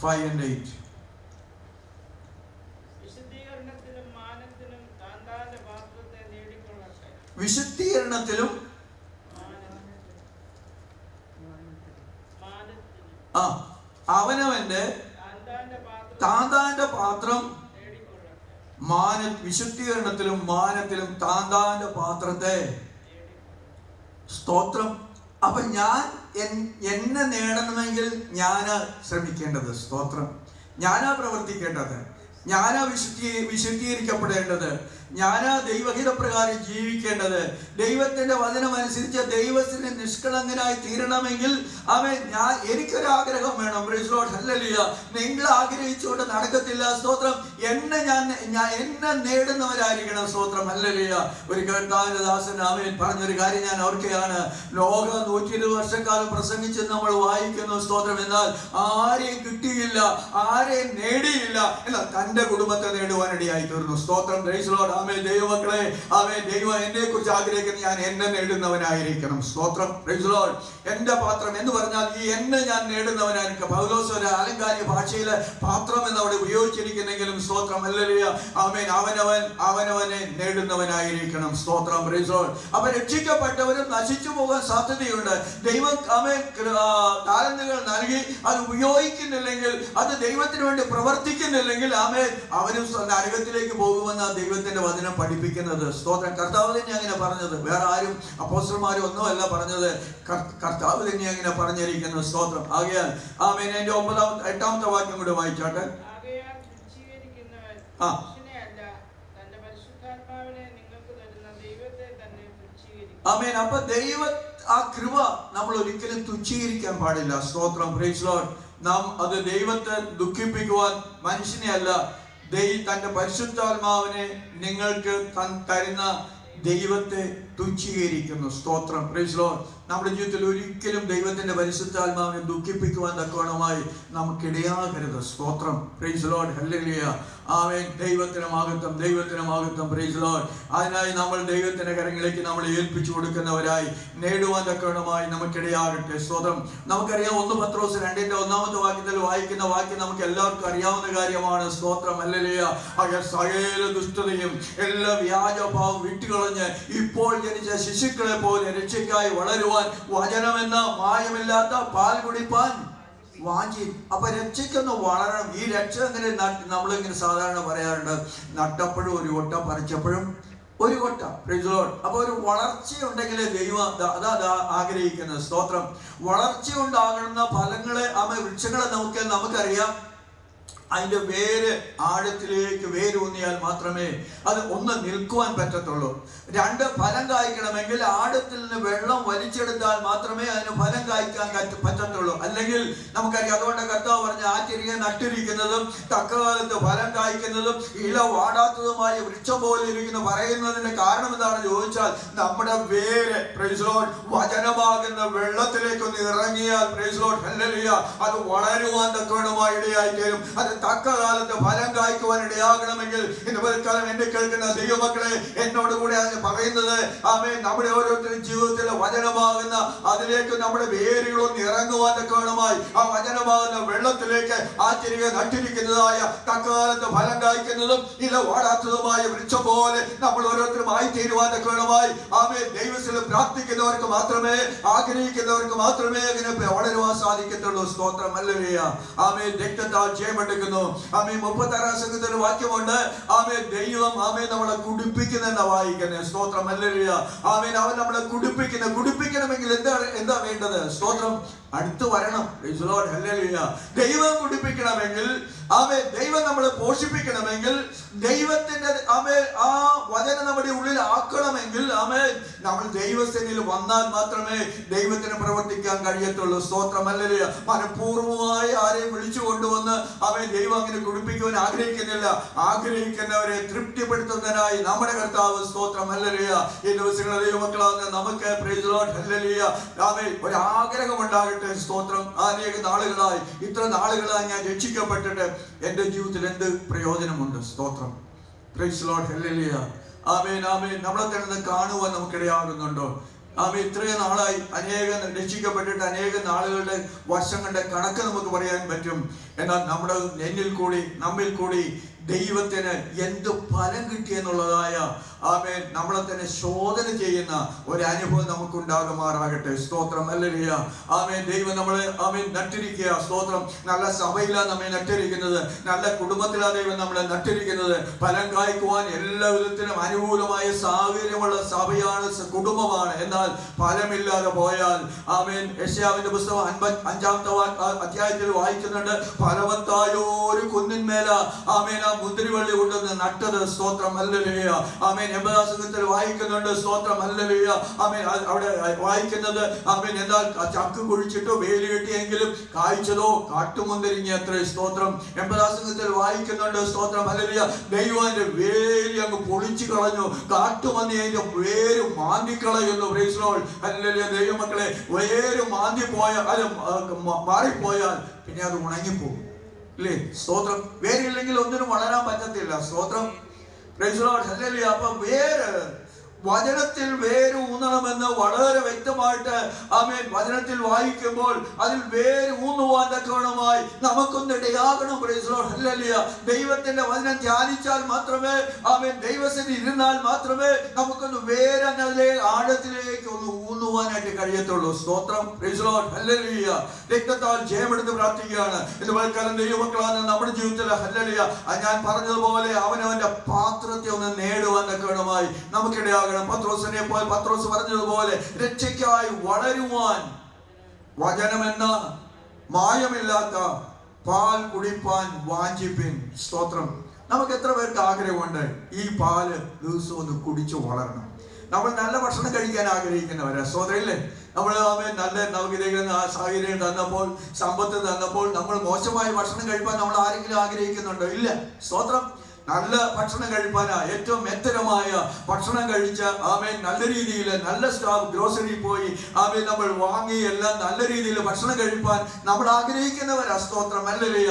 5 and 8. വിശുദ്ധീകരണത്തിലും അവനവന്റെ താന്താന്റെ പാത്രം വിശുദ്ധീകരണത്തിലും മാനത്തിലും താന്താന്റെ പാത്രത്തെ. സ്തോത്രം. അപ്പൊ ഞാൻ എന്നെ നേടണമെങ്കിൽ ഞാനാ ശ്രമിക്കേണ്ടത്. സ്തോത്രം. ഞാനാ പ്രവർത്തിക്കേണ്ടത്, ഞാനാ വിശുദ്ധീകരിക്കപ്പെടേണ്ടത്. ഞാൻ ആ ദൈവഹിതപ്രകാരം ജീവിക്കേണ്ടത്. ദൈവത്തിന്റെ വചനം അനുസരിച്ച് ദൈവത്തിന് നിഷ്കളങ്കനായി തീരണമെങ്കിൽ എനിക്കൊരാഗ്രഹം വേണം. Praise Lord, hallelujah. നിങ്ങൾ ആഗ്രഹിച്ചുകൊണ്ട് നടക്കത്തില്ല. സ്തോത്രം. എന്നെ നേടുന്നവരായിരിക്കണം. സ്തോത്രം, ഹല്ലേലൂയ. ഒരു കർത്താവിന്റെ ദാസൻ പറഞ്ഞൊരു കാര്യം ഞാൻ ഓർക്കുകയാണ്. ലോക 120 വർഷക്കാലം പ്രസംഗിച്ച് നമ്മൾ വായിക്കുന്നു. സ്തോത്രം. എന്നാൽ ആരെയും കിട്ടിയില്ല, ആരെയും നേടിയില്ല. എന്നാൽ തന്റെ കുടുംബത്തെ നേടുവാനിടയായി തീർന്നു. സ്തോത്രം, പ്രൈസ് ലോർഡ്. ദൈവമക്കളെ, ദൈവം എന്നെ കുറിച്ച് ആഗ്രഹിക്കുന്നത് ഞാൻ എന്നെ നേടുന്നവനായിരിക്കണം. സ്തോത്രം, പ്രൈസ് ലോർഡ്. എന്റെ പാത്രം എന്ന് പറഞ്ഞാൽ ഈ എന്നെ ഞാൻ നേടുന്നവനായിരിക്കും. പൗലോസ് ഒരു അലങ്കാരിക ഭാഷയിലെ പാത്രം എന്ന് അവിടെ ഉപയോഗിച്ചിരിക്കുന്നെങ്കിലും സ്തോത്രം, ഹല്ലേലൂയ. അവനവനെ നേടുന്നവനായിരിക്കണം. സ്തോത്രം, പ്രൈസ് ലോർഡ്. അപ്പൊ രക്ഷിക്കപ്പെട്ടവരും നശിച്ചു പോകാൻ സാധ്യതയുണ്ട്. ദൈവം താലന്തുകൾ നൽകി അത് ഉപയോഗിക്കുന്നില്ലെങ്കിൽ, അത് ദൈവത്തിന് വേണ്ടി പ്രവർത്തിക്കുന്നില്ലെങ്കിൽ അവരും നരകത്തിലേക്ക് പോകുമെന്ന് ദൈവത്തിന്റെ വചനം പഠിപ്പിക്കുന്നത്. സ്തോത്രം. കർത്താവ് തന്നെ അങ്ങനെ പറഞ്ഞത്. വേറെ ആരും അപ്പോസ്തലന്മാരും ഒന്നുമല്ല പറഞ്ഞത്. കർത്താവ് തന്നെ അങ്ങനെ പറഞ്ഞിരിക്കുന്നു. സ്തോത്രം. ആകയാൽ അതിന്റെ 8ാമത്തെ വാക്യം കൂടെ വായിച്ചാട്ടെ. അപ്പൊ ആ കൃപ നമ്മൾ ഒരിക്കലും തുച്ഛീകരിക്കാൻ പാടില്ല. സ്തോത്രം, പ്രൈസ് ലോർഡ്. നാം അത് ദൈവത്തെ ദുഃഖിപ്പിക്കുവാൻ മനുഷ്യനെ അല്ല, തന്റെ പരിശുദ്ധാത്മാവിനെ നിങ്ങൾക്ക് തരുന്ന ദൈവത്തെ തുച്ഛീകരിക്കുന്നു. സ്തോത്രം, പ്രൈസ് ലോർഡ്. നമ്മുടെ ജീവിതത്തിൽ ഒരിക്കലും ദൈവത്തിന്റെ പരിശുദ്ധാത്മാവിനെ ദുഃഖിപ്പിക്കുവാൻ തക്കവണ്ണമായി നമുക്കിടയാകരുത്. സ്തോത്രം, പ്രൈസ് ലോർഡ്, ഹല്ലേലൂയ. ദൈവത്തിന് മഹത്വം, ദൈവത്തിന് മഹത്വം, പ്രൈസ് ലോർഡ്. അതിനായി നമ്മൾ ദൈവത്തിന്റെ കരങ്ങളിലേക്ക് നമ്മൾ ഏൽപ്പിച്ചു കൊടുക്കുന്നവരായി നേടുവാൻ തക്കവണ്ണമായി നമുക്കിടയാകട്ടെ. സ്തോത്രം. നമുക്കറിയാം, 1 പത്രോസ് 2-1 വാക്യത്തിൽ വായിക്കുന്ന വാക്യം നമുക്ക് എല്ലാവർക്കും അറിയാവുന്ന കാര്യമാണ്. സ്തോത്രം, ഹല്ലേലൂയ. സകല ദുഷ്ടതയും എല്ലാ വ്യാജഭാവം വിട്ടുകളഞ്ഞ് ഇപ്പോൾ ജനിച്ച ശിശുക്കളെ പോലെ രക്ഷയ്ക്കായി വളരുവാൻ വചനമെന്ന മായമില്ലാത്ത പാൽ കുടിപ്പാൻ വാഞ്ചി. അപ്പൊ രക്ഷയ്ക്കൊന്ന് വളരണം. ഈ രക്ഷ എങ്ങനെ നമ്മളിങ്ങനെ സാധാരണ പറയാറുണ്ട്, നട്ടപ്പോഴും ഒരു കൊട്ട, പറിച്ചപ്പോഴും ഒരു കൊട്ട. Praise Lord. അപ്പൊ ഒരു വളർച്ചയുണ്ടെങ്കിൽ ദൈവം അതാ ആഗ്രഹിക്കുന്നത്. സ്തോത്രം. വളർച്ച ഉണ്ടാകുന്ന ഫലങ്ങളെ വൃക്ഷങ്ങളെ നമുക്കറിയാം. അതിന്റെ വേര് ആഴത്തിലേക്ക് വേരൂന്നിയാൽ മാത്രമേ അത് ഒന്ന് നിൽക്കുവാൻ പറ്റത്തുള്ളൂ. 2 ഫലം കായ്ക്കണമെങ്കിൽ ആഴത്തിൽ നിന്ന് വെള്ളം വലിച്ചെടുത്താൽ മാത്രമേ അതിന് ഫലം കായ്ക്കാൻ പറ്റത്തുള്ളൂ. അല്ലെങ്കിൽ നമുക്കറിയാം. അതുകൊണ്ട് കർത്താവ് പറഞ്ഞ ആറ്റിരികെ നട്ടിരിക്കുന്നതും തക്കകാലത്ത് ഫലം കായ്ക്കുന്നതും ഇല വാടാത്തതുമായ വൃക്ഷം പോലെ ഇരിക്കുന്നു പറയുന്നതിന്റെ കാരണം എന്താണെന്ന് ചോദിച്ചാൽ, നമ്മുടെ വേര്, പ്രൈസ് ലോർഡ്, വചനമാകുന്ന വെള്ളത്തിലേക്കൊന്ന് ഇറങ്ങിയാൽ, പ്രൈസ് ലോർഡ്, ഹല്ലേലൂയ, അത് വളരുവാൻ തക്കവണ്ണമായി ഇടയായി തീരും. അത് തക്കകാലത്ത് ഫലം കായ്ക്കുവാൻ ഇടയാകണമെങ്കിൽ ഇന്ന് പൽക്കാലം എന്നെ കേൾക്കുന്ന ദൈവമക്കളെ, എന്നോട് കൂടെ അതിന് പറയുന്നത്, നമ്മുടെ ഓരോരുത്തരും ജീവിതത്തിലെ വചനമാകുന്ന അതിലേക്ക് നമ്മുടെ വേരുകളൊന്ന് ഇറങ്ങുവാൻ തക്കവണ്ണമായി ആ വചനമാകുന്ന വെള്ളത്തിലേക്ക് ആറ്റിരികെ നട്ടിരിക്കുന്നതായ തക്കകാലത്ത് ഫലം കായ്ക്കുന്നതും ഇല വാടാത്തതുമായ വൃക്ഷം പോലെ നമ്മൾ ഓരോരുത്തരും ആയിത്തീരുവാൻ തക്കവണ്ണമായി ദൈവത്തിൽ പ്രാർത്ഥിക്കുന്നവർക്ക് മാത്രമേ, ആഗ്രഹിക്കുന്നവർക്ക് മാത്രമേ അങ്ങനെ വളരുവാൻ സാധിക്കത്തുള്ളൂ. സ്തോത്രം, ഹല്ലേലൂയ. രക്തത്താൽ ജയമെടുക്കുന്നു. 36-ാം സംഗീതത്തിൽ വാക്യമുണ്ട്, ദൈവം നമ്മളെ കുടിപ്പിക്കുന്ന വായിക്കുന്നത്. സ്തോത്രം, ഹല്ലേലൂയ. അവൻ നമ്മളെ കുടിപ്പിക്കണമെങ്കിൽ എന്താ വേണ്ടത്? സ്തോത്രം, അടുത്ത് വരണം. Praise Lord, hallelujah. ദൈവം കുടിപ്പിക്കണമെങ്കിൽ, ദൈവം നമ്മളെ പോഷിപ്പിക്കണമെങ്കിൽ, ദൈവത്തിന്റെ ആ വചനം നമ്മുടെ ഉള്ളിൽ ആക്കണമെങ്കിൽ നമ്മൾ ദൈവസേനയിൽ വന്നാൽ മാത്രമേ ദൈവത്തിന് പ്രവർത്തിക്കാൻ കഴിയത്തുള്ളൂ. സ്തോത്രം, ഹല്ലേലൂയ. മനഃപൂർവ്വമായി ആരെയും വിളിച്ചു കൊണ്ടുവന്ന് ദൈവം അങ്ങനെ കുടിപ്പിക്കുവാൻ ആഗ്രഹിക്കുന്നില്ല. ആഗ്രഹിക്കുന്നവരെ തൃപ്തിപ്പെടുത്തുന്നതിനായി നമ്മുടെ കർത്താവ്, സ്തോത്രം, ഹല്ലേലൂയ. ഈ ദിവസങ്ങളിൽ ദൈവമക്കളാകുന്ന നമുക്ക്, പ്രൈസ് ലോർഡ്, ഹല്ലേലൂയ, ഒരാഗ്രഹം ഉണ്ടാകട്ടെ. സ്തോത്രം. അനേക നാളുകളായി, ഇത്ര നാളുകളായി ഞാൻ രക്ഷിക്കപ്പെട്ടിട്ട് എന്റെ ജീവിതത്തിൽ എന്ത് പ്രയോജനമുണ്ട്? സ്തോത്രം, പ്രൈസ് ലോർഡ്, ഹല്ലേലൂയ. നമ്മളെ തന്നെ കാണുവാൻ നമുക്കിടയാകുന്നുണ്ടോ? ഇത്രയും നാളായി അനേകം രക്ഷിക്കപ്പെട്ടിട്ട് അനേകം നാളുകളുടെ വർഷങ്ങളുടെ കണക്ക് നമുക്ക് പറയാൻ പറ്റും. എന്നാൽ നമ്മിൽ കൂടി ദൈവത്തിന് എന്ത് ഫലം കിട്ടിയെന്നുള്ളതായ നമ്മളെ തന്നെ ശോധന ചെയ്യുന്ന ഒരു അനുഭവം നമുക്കുണ്ടാകുമാറാകട്ടെ. സ്തോത്രം, ഹല്ലേലൂയ. ദൈവം നമ്മളെ നട്ടിരിക്കുക. സ്തോത്രം. നല്ല സഭയിലാണ് നമ്മെ നട്ടിരിക്കുന്നത്, നല്ല കുടുംബത്തിലാണ് ദൈവം നമ്മളെ നട്ടിരിക്കുന്നത്. ഫലം കായ്ക്കുവാൻ എല്ലാ വിധത്തിലും അനുകൂലമായ സാഹചര്യമുള്ള സഭയാണ്, കുടുംബമാണ്. എന്നാൽ ഫലമില്ലാതെ പോയാൽ യെശയ്യാവിന്റെ പുസ്തകം 55-ാമത്തെ അധ്യായത്തിൽ വായിക്കുന്നുണ്ട്, ഫലവത്തായ ഒരു കുന്നിന്മേല മുന്തിരിവള്ളി കൊണ്ടുവന്ന് നട്ടത്. സ്തോത്രം, ഹല്ലേലൂയ. ആമേൻ. എബ്രായസംഘത്തിൽ വായിക്കുന്നുണ്ട്. സ്തോത്രം, ഹല്ലേലൂയ. ആമേൻ. അവിടെ വായിക്കുന്നത് ആമേൻ, എന്നാൽ ചക്ക് കുഴിച്ചിട്ടോ വേലി കെട്ടിയെങ്കിലും കായ്ച്ചതോ കാട്ടുമുന്തിരിങ്ങ അത്രേ. സ്തോത്രം. എബ്രായസംഘത്തിൽ വായിക്കുന്നുണ്ട്. സ്തോത്രം, ഹല്ലേലൂയ. ദൈവം അതിന്റെ വേലി അങ്ങ് പൊളിച്ചു കളഞ്ഞു. കാട്ടുമന്നി അതിന്റെ വേര് മാന്തിക്കളയുന്നു. Praise the Lord, hallelujah. ദൈവമക്കളെ, വേര് മാന്തി പോയാൽ അത് മാറിപ്പോയാൽ പിന്നെ അത് ഉണങ്ങിപ്പോകും, ഇല്ലേ? സ്തോത്രം. വേരില്ലെങ്കിൽ ഒന്നിനും വളരാൻ പറ്റത്തില്ല. സ്തോത്രം, പ്രൈസ് ദി ലോർഡ്, ഹല്ലേലൂയ. അപ്പൊ വേര്, വചനത്തിൽ വേര് ഊന്നണമെന്ന് വളരെ വ്യക്തമായിട്ട് ആമേൻ വചനത്തിൽ വായിക്കുമ്പോൾ അതിൽ വേര് ഊന്നുവാൻ തക്കവണ്ണമായി നമുക്കൊന്നിടയാകണം. Praise the Lord, hallelujah. ദൈവത്തിന്റെ വചനം ധ്യാനിച്ചാൽ മാത്രമേ, ആമേൻ, ദൈവസന്നിധിയിൽ ഇരുന്നാൽ മാത്രമേ നമുക്കൊന്ന് വേരതിലെ ആഴത്തിലേക്ക് ഒന്ന് ഊന്നുവാനായിട്ട് കഴിയത്തുള്ളൂ. സ്തോത്രം, പ്രൈസ് ദി ലോർഡ്, ഹല്ലേലൂയ. രക്തത്താൽ ജയമെടുത്ത് പ്രാർത്ഥിക്കുകയാണ്. ഇന്ന് പൽക്കാലം ദൈവമക്കളാണ് നമ്മുടെ ജീവിതത്തിൽ, ഹല്ലേലൂയ, ഞാൻ പറഞ്ഞതുപോലെ അവനവന്റെ പാത്രത്തെ ഒന്ന് നേടുവാൻ തക്കവണ്ണമായി നമുക്കിടയാകണം. പത്രോസിനെ പോലെ, പത്രോസ് പറഞ്ഞതുപോലെ രക്ഷയ്ക്കായി വളരുവാൻ വചനമെന്ന മായമില്ലാത്ത പാൽ കുടിപ്പാൻ വാഞ്ചിപ്പിൻ. സ്തോത്രം. നമുക്ക് എത്ര പേർക്ക് ആഗ്രഹമുണ്ട് ഈ പാല് ദിവസവും ഒന്ന് കുടിച്ചു വളരണം? നമ്മൾ നല്ല ഭക്ഷണം കഴിക്കാൻ ആഗ്രഹിക്കുന്നവരാ. സ്തോത്രമില്ലേ? നമ്മൾ നല്ല നമുക്ക് സാഹചര്യം തന്നപ്പോൾ, സമ്പത്ത് തന്നപ്പോൾ നമ്മൾ മോശമായ ഭക്ഷണം കഴിപ്പാൻ നമ്മൾ ആരെങ്കിലും ആഗ്രഹിക്കുന്നുണ്ടോ? ഇല്ല. സ്തോത്രം. നല്ല ഭക്ഷണം കഴിപ്പാനാ, ഏറ്റവും മെത്തരമായ ഭക്ഷണം കഴിച്ച ആമേൻ നല്ല രീതിയിൽ നല്ല ഗ്രോസറി പോയി ആമേൻ നമ്മൾ വാങ്ങി എല്ലാം നല്ല രീതിയിൽ ഭക്ഷണം കഴിപ്പാൻ നമ്മൾ ആഗ്രഹിക്കുന്നവരാ. സ്തോത്രം, ഹല്ലേലൂയ.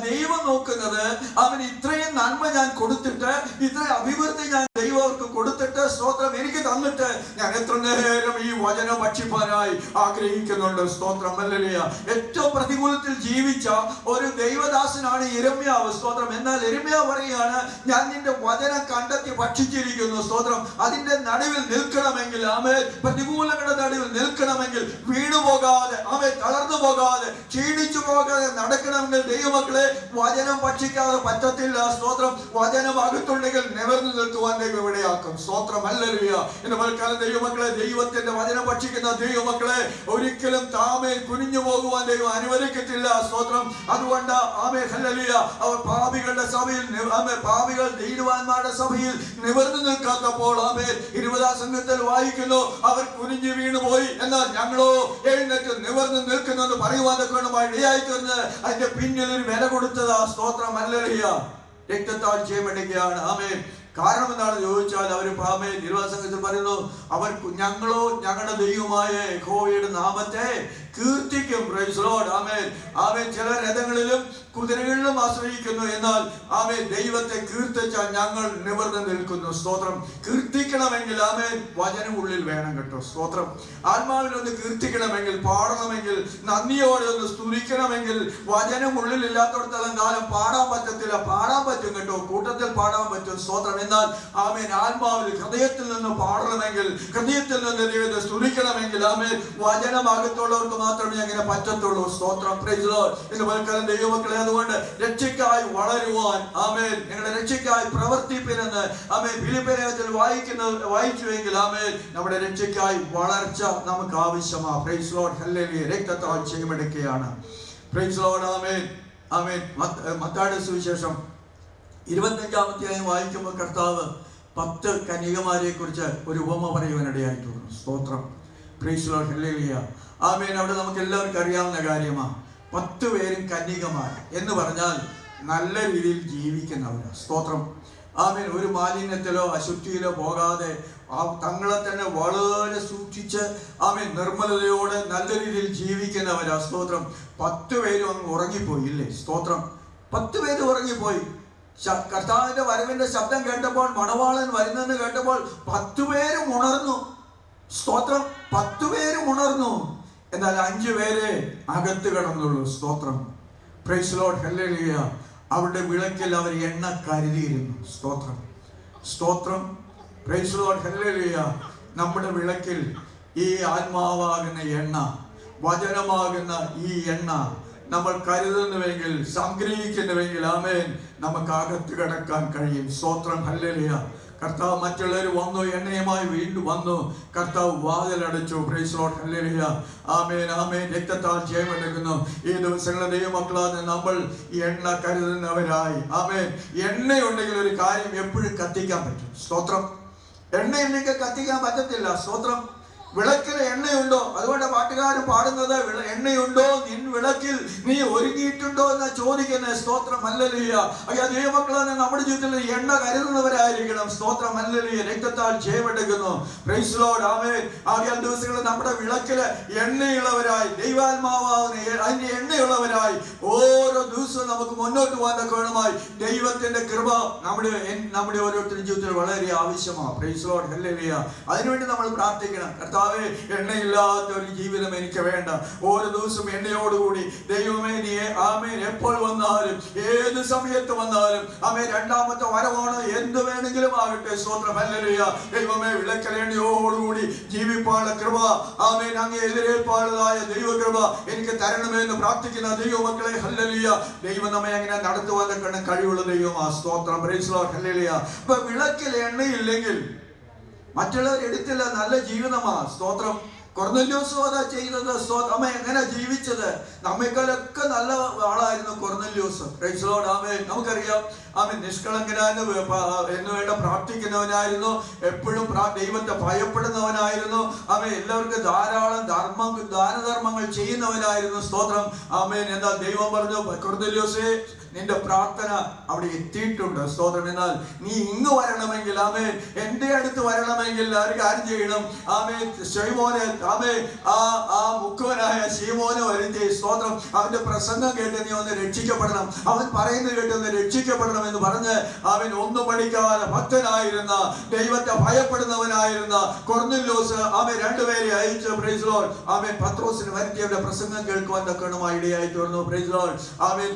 ദൈവം നോക്കുന്നത് അവൻ ഇത്രയും നന്മ ഞാൻ കൊടുത്തിട്ട്, ഇത്രയും അഭിവൃദ്ധി ഞാൻ ദൈവർക്ക് കൊടുത്തിട്ട്, സ്തോത്രം, എനിക്ക് തന്നിട്ട് ഞാൻ എത്ര നേരം ഈ വചനം ഭക്ഷിപ്പാനായി ആഗ്രഹിക്കുന്നുണ്ട്. സ്തോത്രം, ഹല്ലേലൂയ. ഏറ്റവും പ്രതികൂലത്തിൽ ജീവിച്ച ഒരു ദൈവദാസനാണ് യിരെമ്യാവ്. സ്തോത്രം. എന്നാൽ യിരെമ്യാവ് പറയുകയാണ്, ഞാൻ നിന്റെ വചനം കണ്ടെത്തി ഭക്ഷിച്ചിരിക്കുന്നു. സ്തോത്രം. അതിന്റെ നടുവിൽ നിൽക്കണമെങ്കിൽ, ആമേൻ, പ്രതികൂലങ്ങളുടെ നടുവിൽ നിൽക്കണമെങ്കിൽ, വീണുപോകാതെ, ആമേൻ, തളർന്നു പോകാതെ, ക്ഷീണിച്ചു പോകാതെ നടക്കണമെങ്കിൽ ദൈവമക്കളെ വചനം ഭക്ഷിക്കാതെ പറ്റത്തില്ല. സ്തോത്രം. വചനം അകത്തുണ്ടെങ്കിൽ നിവർന്നു നിൽക്കുവാൻ ദൈവം ഇവിടെയാക്കും. സ്തോത്രം, ഹല്ലേലൂയ. ഇന്ന് പൽക്കാലം ദൈവമക്കളെ, ദൈവത്തിന്റെ വചനം ഭക്ഷിക്കുന്ന ദൈവമക്കളെ ഒരിക്കലും താമേൽ കുനിഞ്ഞു പോകുവാൻ ദൈവം അനുവദിക്കത്തില്ല. സ്തോത്രം. അതുകൊണ്ട് ആമേൻ, ഹല്ലേലൂയ, അവർ പാപികളുടെ സഭയിൽ, പാപികൾ നീതിമാന്മാരുടെ സഭയിൽ നിവർന്നു നിൽക്കാത്തപ്പോൾ, ആമേൻ, 20-ാം സംഘത്തിൽ വായിക്കുന്നു, അവർ കുനിഞ്ഞു വീണുപോയി, എന്നാൽ ഞങ്ങളോ എഴുന്നേറ്റ് നിവർന്നു നിൽക്കുന്നെന്ന് പറയുവാൻ ഇടയായി തീർന്ന് അതിന്റെ പിന്നിൽ ഒരു വില കൊടുത്തതാ. സ്തോത്രം, ഹല്ലേലൂയ. രക്തത്താൽ ജയമെടുക്കുകയാണ്. ആമേൻ. കാരണം എന്താണെന്ന് ചോദിച്ചാൽ അവർ ആമേൻ 20-ാം സംഘത്തിൽ പറയുന്നു, അവർ ഞങ്ങളോ ഞങ്ങളുടെ ദൈവമായ യഹോവയുടെ നാമത്തെ കീർത്തിക്കും. Praise the Lord. Amen. Amen. ചില രഥങ്ങളിലും കുതിരകളിലും ആശ്രയിക്കുന്നു, എന്നാൽ ആമേൻ ദൈവത്തെ കീർത്തിച്ചാൽ ഞങ്ങൾ നിവർന്നു നിൽക്കുന്നു. സ്തോത്രം. കീർത്തിക്കണമെങ്കിൽ ആമേൻ വചനം ഉള്ളിൽ വേണം കേട്ടോ. സ്തോത്രം. ആത്മാവിൽ ഒന്ന് കീർത്തിക്കണമെങ്കിൽ, പാടണമെങ്കിൽ, നന്ദിയോടെ ഒന്ന് സ്തുതിക്കണമെങ്കിൽ വചനം ഉള്ളിൽ ഇല്ലാത്തടത്തോളം കാലം പാടാൻ പറ്റത്തില്ല. പാടാൻ പറ്റും കേട്ടോ, കൂട്ടത്തിൽ പാടാൻ പറ്റും. സ്തോത്രം. എന്നാൽ ആമേൻ ആത്മാവിൽ ഹൃദയത്തിൽ നിന്ന് പാടണമെങ്കിൽ, ഹൃദയത്തിൽ നിന്ന് ദൈവത്തെ സ്തുതിക്കണമെങ്കിൽ ആമേൻ വചനമാകത്തുള്ളവർക്ക് മാത്രമേ അങ്ങനെ പറ്റത്തുള്ളൂ. സ്തോത്രം. Praise the Lord. ഇന്ന് പൽക്കാലം ദൈവമക്കളെ, അതുകൊണ്ട് രക്ഷയ്ക്കായി വളരുവാൻ, ആമേൻ, നിങ്ങളുടെ രക്ഷയ്ക്കായി പ്രവർത്തിപ്പിനെന്ന് ആമേൻ ഫിലിപ്പിയത്തിൽ വായിച്ചുവെങ്കിൽ ആമേൻ നമ്മുടെ രക്ഷയ്ക്കായി വളർച്ച നമുക്ക് ആവശ്യമാണ്. Praise the Lord, hallelujah. രക്തത്താൽ ജയമെടുക്കുകയാണ്. Praise the Lord. Amen. Amen. മത്തായിയുടെ സുവിശേഷം 25-ാം അധ്യായം വായിക്കുമ്പോൾ കർത്താവ് 10 കന്യകമാരെ കുറിച്ച് ഒരു ഉപമ പറയുവാനിടയായി തീർന്നു. സ്തോത്രം. Praise the Lord, hallelujah. Amen. അവിടെ നമുക്ക് എല്ലാവർക്കും അറിയാവുന്ന കാര്യമാണ്. 10 പേരും കന്യകമാർ എന്ന് പറഞ്ഞാൽ നല്ല രീതിയിൽ ജീവിക്കുന്നവരാണ്. സ്തോത്രം. ആമേൻ. ഒരു മാലിന്യത്തിലോ അശുദ്ധിയിലോ പോകാതെ തങ്ങളെ തന്നെ വളരെ സൂക്ഷിച്ച് ആമേൻ നിർമ്മലതയോടെ നല്ല രീതിയിൽ ജീവിക്കുന്നവരാ. സ്തോത്രം. 10 പേരും അങ്ങ് ഉറങ്ങിപ്പോയി, ഇല്ലേ? സ്തോത്രം. 10 പേര് ഉറങ്ങിപ്പോയി. കർത്താവിന്റെ വരവിന്റെ ശബ്ദം കേട്ടപ്പോൾ, മണവാളൻ വരുന്നെന്ന് കേട്ടപ്പോൾ 10 പേരും ഉണർന്നു. സ്തോത്രം. 10 പേരും ഉണർന്നു. എന്നാൽ 5 പേരെ അകത്ത് കിടന്നുള്ളൂ. സ്തോത്രം. Praise the Lord, hallelujah. അവരുടെ വിളക്കിൽ അവർ എണ്ണ കരുതിയിരുന്നു. സ്തോത്രം. സ്തോത്രം. Praise the Lord, hallelujah. നമ്മുടെ വിളക്കിൽ ഈ ആത്മാവാകുന്ന എണ്ണ, വചനമാകുന്ന ഈ എണ്ണ നമ്മൾ കരുതുന്നുവെങ്കിൽ, സംഗ്രഹിക്കുന്നുവെങ്കിൽ ആമേൻ നമുക്ക് അകത്ത് കിടക്കാൻ കഴിയും. സ്തോത്രം. ഹല്ലേലൂയ. കർത്താവ് മറ്റുള്ളവർ വന്നു, എണ്ണയുമായി വീണ്ടും വന്നു. കർത്താവ് വാതിലടച്ചു. Praise the Lord. Hallelujah. Amen, amen. രക്തത്താൽ ജയമെടുക്കുന്നു. ഈ ദിവസങ്ങളിലെ ദൈവമക്കളാണ് നമ്മൾ എണ്ണ കരുതുന്നവരായി. ആമേൻ. എണ്ണയുണ്ടെങ്കിൽ ഒരു കാര്യം എപ്പോഴും കത്തിക്കാൻ പറ്റും. സ്തോത്രം. എണ്ണയില്ലെങ്കിൽ കത്തിക്കാൻ പറ്റത്തില്ല. സ്തോത്രം. വിളക്കിൽ എണ്ണയുണ്ടോ? അതുകൊണ്ട് പാട്ടുകാരൻ പാടുന്നത്, എണ്ണയുണ്ടോ നിൻ വിളക്കിൽ, നീ ഒരുങ്ങിയിട്ടുണ്ടോ എന്ന് ചോദിക്കുന്നത്. സ്തോത്രം. ഹല്ലേലൂയ. അയ്യാ, ദൈവമക്കളാണ് നമ്മുടെ ജീവിതത്തിൽ എണ്ണ കരുതുന്നവരായിരിക്കണം. സ്തോത്രം. ഹല്ലേലൂയ. രക്തത്താൽ ജയമെടുക്കുന്നു. Praise the Lord. ആമേൻ. ആദ്യ ദിവസങ്ങളിൽ നമ്മുടെ വിളക്കില് എണ്ണയുള്ളവരായി, ദൈവാത്മാവാകുന്ന അതിന്റെ എണ്ണയുള്ളവരായി ഓരോ ദിവസവും നമുക്ക് മുന്നോട്ട് പോകാൻ തക്കവണ്ണമായി ദൈവത്തിന്റെ കൃപ നമ്മുടെ ഓരോരുത്തരുടെ ജീവിതത്തിൽ വളരെ ആവശ്യമാണ്. Praise the Lord. ഹല്ലേലൂയ. അതിനുവേണ്ടി നമ്മൾ പ്രാർത്ഥിക്കണം. കർത്താവേ, എണ്ണയില്ലാത്ത ഒരു ജീവിതം എനിക്ക് വേണ്ട. ഓരോ ദിവസവും എണ്ണയോടുകൂടി ദൈവമേ നീ ആമേൻ എപ്പോൾ വന്നാലും ഏത് സമയത്ത് വന്നാലും ആമേൻ രണ്ടാമത്തെ വരവാണ്, എന്ത് വേണമെങ്കിലും ആകട്ടെ. സ്തോത്രം. ഹല്ലേലൂയ. ദൈവമേ, വിളക്കൽ എണ്ണയോടുകൂടി ജീവിപ്പാനുള്ള കൃപ, ആമേൻ അങ്ങേ എതിരേൽപ്പാനുള്ളതായ ദൈവകൃപ എനിക്ക് തരണമെന്ന് പ്രാർത്ഥിക്കുന്ന ദൈവമക്കളെ, ഹല്ലേലൂയ. ദൈവം നമ്മെ അങ്ങനെ നടത്തുവാൻ കഴിവുള്ള ദൈവമാ. സ്തോത്രം. Praise the Lord. ഹല്ലേലൂയ. അപ്പൊ വിളക്കിൽ എണ്ണയില്ലെങ്കിൽ മറ്റുള്ളവർ എടുത്തില്ല. നല്ല ജീവിതമാ. സ്തോത്രം. കൊർന്നല്യോസ് അതാ ചെയ്തത്. അമ്മ എങ്ങനെ ജീവിച്ചത്? നമ്മേക്കാളൊക്കെ നല്ല ആളായിരുന്നു Cornelius. Praise the Lord. Amen. നമുക്കറിയാം, ആമേൻ, നിഷ്കളങ്കനായിരുന്നു, എന്ന് വേണ്ട പ്രാർത്ഥിക്കുന്നവനായിരുന്നു, എപ്പോഴും ദൈവത്തെ ഭയപ്പെടുന്നവനായിരുന്നു. ആമേൻ. എല്ലാവർക്കും ധാരാളം ദാനധർമ്മങ്ങൾ ചെയ്യുന്നവനായിരുന്നു. സ്തോത്രം. ആമേൻ. എന്നാൽ ദൈവം പറഞ്ഞു, കൊർന്നല്യോസേ, നിന്റെ പ്രാർത്ഥന അവിടെ എത്തിയിട്ടുണ്ട്. സ്തോത്രം. എന്നാൽ നീ ഇങ്ങ് വരണമെങ്കിൽ, ആമേൻ, എന്റെ അടുത്ത് വരണമെങ്കിൽ ഒരു കാര്യം ചെയ്യണം. ആമേൻ. ശൈമോനെ, ആമേൻ, ആ മുക്കുവനായ ശീമോനെ വരുത്തി. സ്തോത്രം. അവന്റെ പ്രസംഗം കേട്ട് നീ ഒന്ന് രക്ഷിക്കപ്പെടണം, അവൻ പറയുന്നത് കേട്ട് ഒന്ന് രക്ഷിക്കപ്പെടണം എന്ന് പറഞ്ഞ് അവൻ ഒന്നും പഠിക്കാതെ ഭക്തനായിരുന്ന, ദൈവത്തെ ഭയപ്പെടുന്നവനായിരുന്ന കൊർന്നല്യോസ് ആമേൻ രണ്ടുപേരെ അയച്ചു. Praise the Lord. ആമേൻ. പത്രോസിന് വരുത്തി അവരുടെ പ്രസംഗം കേൾക്കുവാൻ തക്കണമായി ഇടയായി തീർന്നു. Praise the Lord. ആമേൻ.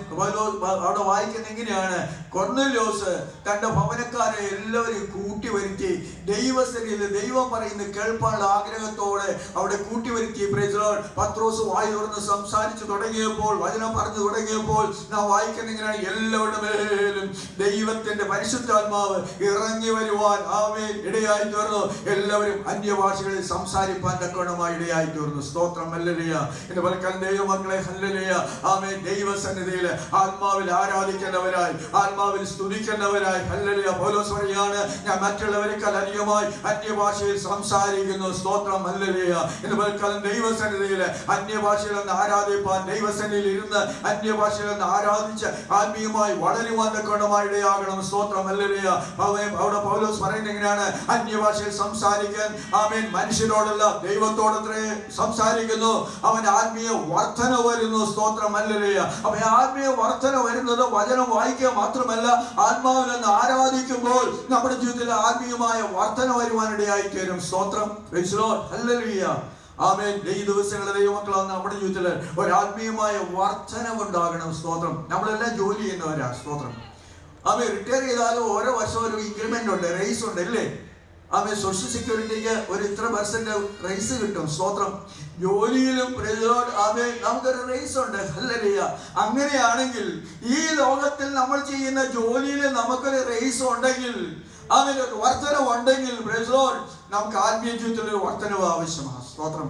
അവിടെ വായിക്കുന്ന എങ്ങനെയാണ്? കൊർന്നല്യോസ് തന്റെ ഭവനക്കാരെ എല്ലാവരെയും കൂട്ടി വരുത്തി ദൈവസന്നിധിയിൽ ദൈവം പറയുന്നത് കേൾപ്പാനുള്ള ആഗ്രഹത്തോടെ അവിടെ കൂട്ടി വരുത്തി. Price the Lord. പത്രോസ് വായി തുറന്ന് സംസാരിച്ചു തുടങ്ങിയപ്പോൾ, വചനം പറഞ്ഞു തുടങ്ങിയപ്പോൾ നാം വായിക്കുന്ന എങ്ങനെയാണ്? എല്ലാവരുടെ മേലും ദൈവത്തിന്റെ പരിശുദ്ധാത്മാവ് ഇറങ്ങി വരുവാൻ ആമേൻ ഇടയായി തീർന്നു. എല്ലാവരും അന്യഭാഷകളിൽ സംസാരിപ്പാൻ തക്കവണ്ണമായി ഇടയായി തീർന്നു. സ്തോത്രം. ഹല്ലേലൂയ. എന്റെ പലക്കാലം ദൈവമക്കളെ, ഹല്ലേലൂയ. ആമേൻ. ദൈവസന്നിധിയിൽ ആത്മാവിൽ ആരാധിക്കുന്നവരായി, ആത്മാവിൽ സ്തുതിക്കുന്നവരായി. ഹല്ലേലൂയ. പൗലോസ് പറയാണ്, ഞാൻ മറ്റുള്ളവരെക്കാൾ അധികമായി അന്യഭാഷയിൽ സംസാരിക്കുന്നു. സ്തോത്രം. ഹല്ലേലൂയ. എന്റെ പലക്കാലം ദൈവസന്നിധിയിൽ അന്യഭാഷയിൽ ഒന്ന് ആരാധിപ്പാൻ, ദൈവസന്നിധിയിൽ ഇരുന്ന് അന്യഭാഷയിൽ ഒന്ന് ആരാധിച്ച് ആത്മീയമായി വളരുവാൻ തക്കവണ്ണമായി ഇടയാകണം. സ്തോത്രം. ഹല്ലേലൂയ. അവിടെ പൗലോസ് പറയുന്നത് എങ്ങനെയാണ്? അന്യഭാഷയിൽ സംസാരിക്കാൻ ആമേൻ മനുഷ്യരോടല്ല ദൈവത്തോടത്രേ സംസാരിക്കുന്നു. അവൻ ആത്മീയ വർധന വരുന്നു. സ്തോത്രം. ഹല്ലേലൂയ. അപ്പൊ ആത്മീയ വർധന വരുന്നത് വചനം വായിക്കുക മാത്രമല്ല, ആത്മാവിനെന്ന് ആരാധിക്കുമ്പോൾ നമ്മുടെ ജീവിതത്തിൽ ആത്മീയമായ വർധന വരുവാനിടയായി തീരും. സ്തോത്രം. Praise the Lord. ഹല്ലേലൂയ. ആമേൻ. ഈ ദിവസങ്ങളിലെ ദൈവമക്കളാണ് നമ്മുടെ ജീവിതത്തിൽ ഒരാത്മീയമായ വർധനവുണ്ടാകണം. സ്തോത്രം. നമ്മളെല്ലാം ജോലി ചെയ്യുന്നവരാ. സ്തോത്രം. ആമേൻ. റിട്ടയർ ചെയ്താലും ഓരോ വർഷം ഒരു ഇൻക്രിമെന്റ് ഉണ്ട്, റേസ് ഉണ്ട്, അല്ലേ? ആമേൻ. സോഷ്യൽ സെക്യൂരിറ്റിക്ക് ഒരു ഇത്ര പെർസെന്റ് റേസ് കിട്ടും. സ്തോത്രം. ജോലിയിലും ആമേൻ നമുക്കൊരു റേസ് ഉണ്ട്. ഹല്ലേലൂയ. അങ്ങനെയാണെങ്കിൽ ഈ ലോകത്തിൽ നമ്മൾ ചെയ്യുന്ന ജോലിയിൽ നമുക്കൊരു റേസ് ഉണ്ടെങ്കിൽ, ആമേൻ, ഒരു വർധനവ് ഉണ്ടെങ്കിൽ, പ്രൈസ് ദി ലോർഡ്, നമുക്ക് ആത്മീയ ജീവിതത്തിൽ ഒരു വർധനവ് ആവശ്യമാണ്. സ്തോത്രം.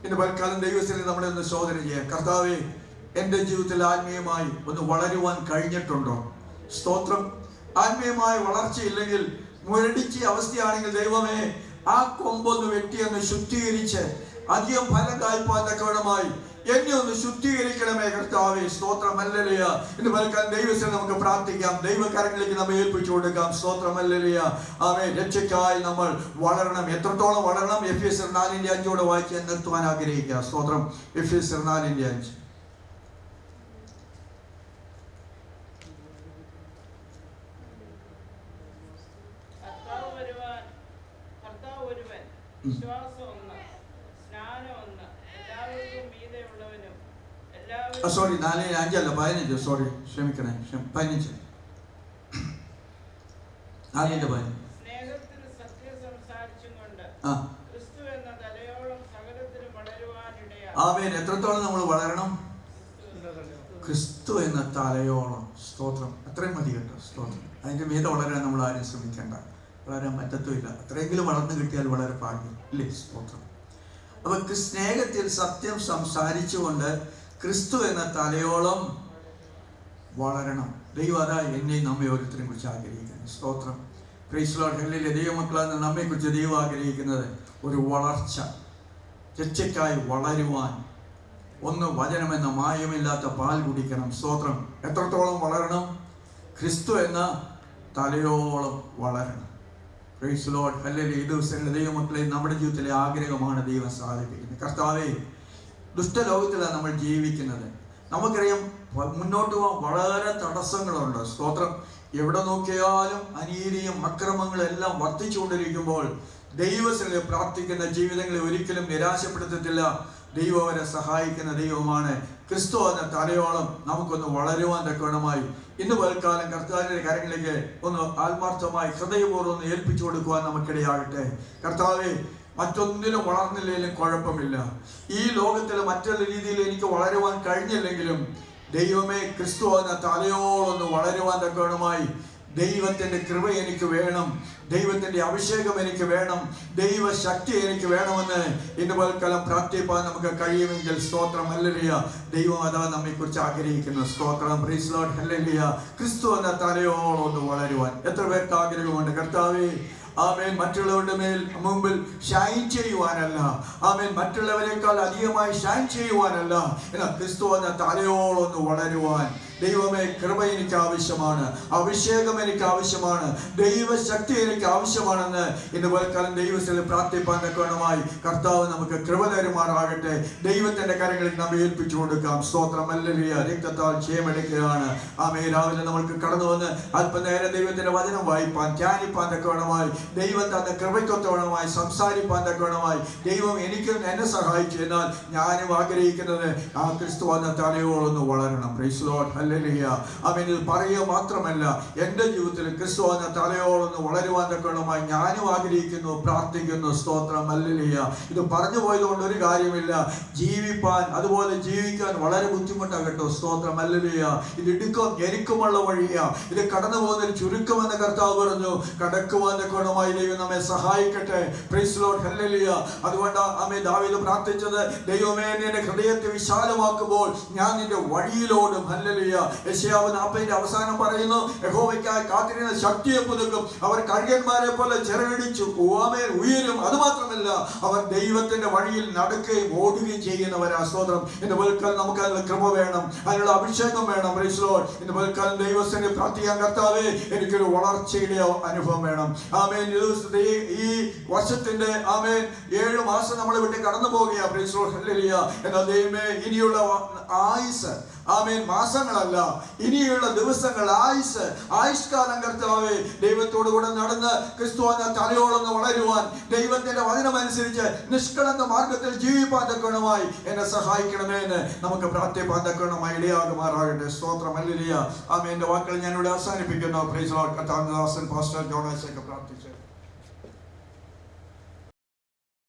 ഇന്ന് പൽക്കാലം ദൈവത്തിൽ നമ്മളെ ഒന്ന് ശോധന ചെയ്യാം. കർത്താവേ, എൻ്റെ ജീവിതത്തിൽ ആത്മീയമായി ഒന്ന് വളരുവാൻ കഴിഞ്ഞിട്ടുണ്ടോ? സ്തോത്രം. ആത്മീയമായ വളർച്ചയില്ലെങ്കിൽ, മുരടിച്ച അവസ്ഥയാണെങ്കിൽ, ദൈവമേ, ആ കൊമ്പൊന്ന് വെട്ടിയൊന്ന് ശുദ്ധീകരിച്ച് അധികം ഫലം കായ്പാൻ തക്കവണ്ണമായി എന്നെ ഒന്ന് ശുദ്ധീകരിക്കണമേ കർത്താവേ. സ്തോത്രം. ഹല്ലേലൂയ. ഇന്ന് പലക്കാലം ദൈവത്തിൽ നമുക്ക് പ്രാർത്ഥിക്കാം, ദൈവകരങ്ങളിലേക്ക് നമ്മെ ഏൽപ്പിച്ചു കൊടുക്കാം. സ്തോത്രം. ഹല്ലേലൂയ. ആമേൻ. രക്ഷയ്ക്കായി നമ്മൾ വളരണം. എത്രത്തോളം വളരണം? എഫെസ്യർ 4:5 വായിച്ച് നിർത്തുവാൻ ആഗ്രഹിക്കുക. സ്തോത്രം. എഫെസ്യർ 4:5. സോറി, 4:5 അല്ല, 15. സോറി, ക്ഷമിക്കണേ. 15. 4:15. ആമേൻ. എത്രത്തോളം നമ്മൾ വളരണം? ക്രിസ്തു എന്ന തലയോളം. സ്തോത്രം. അത്രയും മതി കേട്ടോ. സ്തോത്രം. അതിന്റെ മീതെ വളരാൻ നമ്മൾ ആരും ശ്രമിക്കേണ്ട. വളരാൻ പറ്റത്തുമില്ല. അത്രയെങ്കിലും വളർന്നു കിട്ടിയാൽ വളരെ ഭാഗ്യം ഇല്ലേ? സ്തോത്രം. അപ്പൊ സ്നേഹത്തിൽ സത്യം സംസാരിച്ചുകൊണ്ട് ക്രിസ്തു എന്ന തലയോളം വളരണം. ദൈവം അതാ എന്നെയും നമ്മെ ഓരോരുത്തരെയും കുറിച്ച് ആഗ്രഹിക്കുന്നു. സ്തോത്രം. Praise the Lord. ഹല്ലേലൂയ. ദൈവമക്കളാണ് നമ്മെ കുറിച്ച് ദൈവം ആഗ്രഹിക്കുന്നത് ഒരു വളർച്ച, രക്ഷയ്ക്കായി വളരുവാൻ. ഒന്ന്, വചനമെന്ന മായമില്ലാത്ത പാൽ കുടിക്കണം. സ്തോത്രം. എത്രത്തോളം വളരണം? ക്രിസ്തു എന്ന തലയോളം വളരണം. Price the Lord. ഹല്ലേലൂയ. ഈ ദിവസങ്ങളിൽ ദൈവമക്കളെ നമ്മുടെ ജീവിതത്തിലെ ആഗ്രഹമാണ് ദൈവം സാധിപ്പിക്കുന്നത്. കർത്താവേ, ദുഷ്ടലോകത്തിലാണ് നമ്മൾ ജീവിക്കുന്നത്. നമുക്കറിയാം മുന്നോട്ട് പോകാൻ വളരെ തടസ്സങ്ങളുണ്ട്. സ്തോത്രം. എവിടെ നോക്കിയാലും അനീതിയും അക്രമങ്ങളും എല്ലാം വർദ്ധിച്ചുകൊണ്ടിരിക്കുമ്പോൾ ദൈവസന്നിധിയിൽ പ്രാർത്ഥിക്കുന്ന ജീവിതങ്ങളെ ഒരിക്കലും നിരാശപ്പെടുത്തത്തില്ല. ദൈവം അവരെ സഹായിക്കുന്ന ദൈവമാണ്. ക്രിസ്തു എന്ന തലയോളം നമുക്കൊന്ന് വളരുവാൻ തക്കവണ്ണമായി ഇന്ന് പൽക്കാലം കർത്താവിന്റെ കരങ്ങളിലേക്ക് ഒന്ന് ആത്മാർത്ഥമായി ഹൃദയപൂർവ്വം ഒന്ന് ഏൽപ്പിച്ചു കൊടുക്കുവാൻ നമുക്കിടയാകട്ടെ. കർത്താവേ, മറ്റൊന്നിലും വളർന്നില്ലെങ്കിലും കുഴപ്പമില്ല. ഈ ലോകത്തിൽ മറ്റുള്ള രീതിയിൽ എനിക്ക് വളരുവാൻ കഴിഞ്ഞില്ലെങ്കിലും ദൈവമേ, ക്രിസ്തു എന്ന തലയോളൊന്ന് വളരുവാൻ തക്കവണ്ണമായി ദൈവത്തിന്റെ കൃപ എനിക്ക് വേണം, ദൈവത്തിന്റെ അഭിഷേകം എനിക്ക് വേണം, ദൈവശക്തി എനിക്ക് വേണമെന്ന് ഇന്ന് പൽക്കാലം പ്രാർത്ഥിപ്പാൻ നമുക്ക് കഴിയുമെങ്കിൽ സ്തോത്രം. ഹല്ലേലൂയ. ദൈവം അതാ നമ്മെ കുറിച്ച് ആഗ്രഹിക്കുന്നു. സ്തോത്രം. Praise the Lord. ഹല്ലേലൂയ. ക്രിസ്തു എന്ന തലയോളം ഒന്ന് വളരുവാൻ എത്ര പേർക്ക് ആഗ്രഹമുണ്ട്? കർത്താവേ, ആമേൻ, മറ്റുള്ളവരുടെ മുമ്പിൽ ഷൈൻ ചെയ്യുവാനല്ല, ആമേൻ, മറ്റുള്ളവരെക്കാൾ അധികമായി ഷൈൻ ചെയ്യുവാനല്ല, എന്നാൽ ക്രിസ്തു എന്ന തലയോളം ഒന്ന് വളരുവാൻ. ദൈവമേ, കൃപ എനിക്ക് ആവശ്യമാണ്, അഭിഷേകം എനിക്ക് ആവശ്യമാണ്, ദൈവശക്തി എനിക്ക് ആവശ്യമാണെന്ന് ഇന്ന് പൽക്കാലം ദൈവത്തിൽ പ്രാർത്ഥിപ്പാൻ തക്കവണ്ണമായി കർത്താവ് നമുക്ക് കൃപ തരുമാറാകട്ടെ. ദൈവത്തിന്റെ കരങ്ങളിൽ നമ്മെ ഏൽപ്പിച്ചു കൊടുക്കാം. സ്തോത്രം. ഹല്ലേലൂയ. രക്തത്താൽ ക്ഷേമെടുക്കുകയാണ്. ആമേൻ. രാവിലെ നമ്മൾക്ക് കടന്നു വന്ന് അല്പനേരം ദൈവത്തിന്റെ വചനം വായിപ്പാൻ, ധ്യാനിപ്പാൻ തക്കവണ്ണമായി, ദൈവം തന്ന കൃപയ്ക്കൊത്തവണ്ണമായി സംസാരിപ്പാൻ തക്കവണ്ണമായി ദൈവം എനിക്ക് എന്നെ സഹായിച്ചു. എന്നാൽ ഞാനും ആഗ്രഹിക്കുന്നത് ആ ക്രിസ്തു എന്ന തലയോളൊന്ന് വളരണം. Price the Lord. ഹല്ലേലൂയ. അവൻ ഇത് പറയുക മാത്രമല്ല, എൻ്റെ ജീവിതത്തിൽ ക്രിസ്തു എന്ന തലയോളൊന്ന് വളരുവാൻ തക്കവണ്ണമായി ഞാനും ആഗ്രഹിക്കുന്നു, പ്രാർത്ഥിക്കുന്നു. സ്തോത്രം. ഹല്ലേലൂയ. ഇത് പറഞ്ഞു പോയതുകൊണ്ട് ഒരു കാര്യമില്ല. ജീവിപ്പാൻ, അതുപോലെ ജീവിക്കാൻ വളരെ ബുദ്ധിമുട്ടാകട്ടോ. സ്തോത്രം. ഹല്ലേലൂയ. ഇത് എനിക്കുമുള്ള വഴിയാ. ഇത് കടന്നു പോകുന്നൊരു ചുരുക്കമെന്ന് കർത്താവ് പറഞ്ഞു. കടക്കുവാൻ തക്കവണ്ണമായി ദൈവം നമ്മെ സഹായിക്കട്ടെ. Price the Lord. ഹല്ലേലൂയ. അതുകൊണ്ട് ആമേൻ, ദാവീദ് പ്രാർത്ഥിച്ചത്, ദൈവമേ, നിന്റെ ഹൃദയത്തെ വിശാലമാക്കുമ്പോൾ ഞാൻ നിന്റെ വഴിയിലോടും. ഹല്ലേലൂയ. യെശയ്യാവ് 40 അവസാനം പറയുന്നു, യഹോവയ്ക്കായി കാത്തിരുന്ന ശക്തിയെ പുതുക്കും, അവർ കഴുകന്മാരെ പോലെ ചിറകടിച്ചു ഉയരും. അതുമാത്രമല്ല, അവർ ദൈവത്തിന്റെ വഴിയിൽ നടക്കുകയും ഓടുകയും ചെയ്യുന്നവരാ. സ്തോത്രം. ഇന്ന് പൽക്കാലം നമുക്ക് അതിനുള്ള കൃപ വേണം, അതിനുള്ള അഭിഷേകം വേണം. Price the Lord. ഇന്ന് പൽക്കാലം ദൈവസന്നിധിയിൽ പ്രാർത്ഥിക്കാൻ, കർത്താവേ, എനിക്കൊരു വളർച്ചയുടെ അനുഭവം വേണം. ആമേൻ. ഈ വർഷത്തിന്റെ ആമേൻ 7 മാസം നമ്മളെ വിട്ട് കടന്നു പോവുകയാ. Praise the Lord. ഹല്ലേലൂയ. എന്നാൽ ദൈവമേ, ഇനിയുള്ള ആയുസ്, ആമേൻ, മാസങ്ങളല്ല, ഇനിയുള്ള ദിവസങ്ങൾ, ആയുഷ്കാലം കർത്താവേ, ദൈവത്തോടു കൂടെ നടന്ന് ക്രിസ്തു എന്ന തലയോളൊന്ന് വളരുവാൻ, ദൈവത്തിന്റെ വചനമനുസരിച്ച് നിഷ്കളങ്ക മാർഗത്തിൽ ജീവിപ്പാൻ തക്കവണ്ണമായി എന്നെ സഹായിക്കണമേ എന്ന് നമുക്ക് പ്രാർത്ഥിപ്പാൻ തക്കവണ്ണമായി ഇടയാകുമാറാകട്ടെ. സ്തോത്രം. ഹല്ലേലൂയ. ആമേൻ. എൻ്റെ വാക്കുകൾ ഞാനിവിടെ അവസാനിപ്പിക്കുന്നു. Price the Lord. കർത്താവിന്റെ ദാസൻ പാസ്റ്റർ ജോണാസ് ഒക്കെ പ്രാർത്ഥിച്ചു.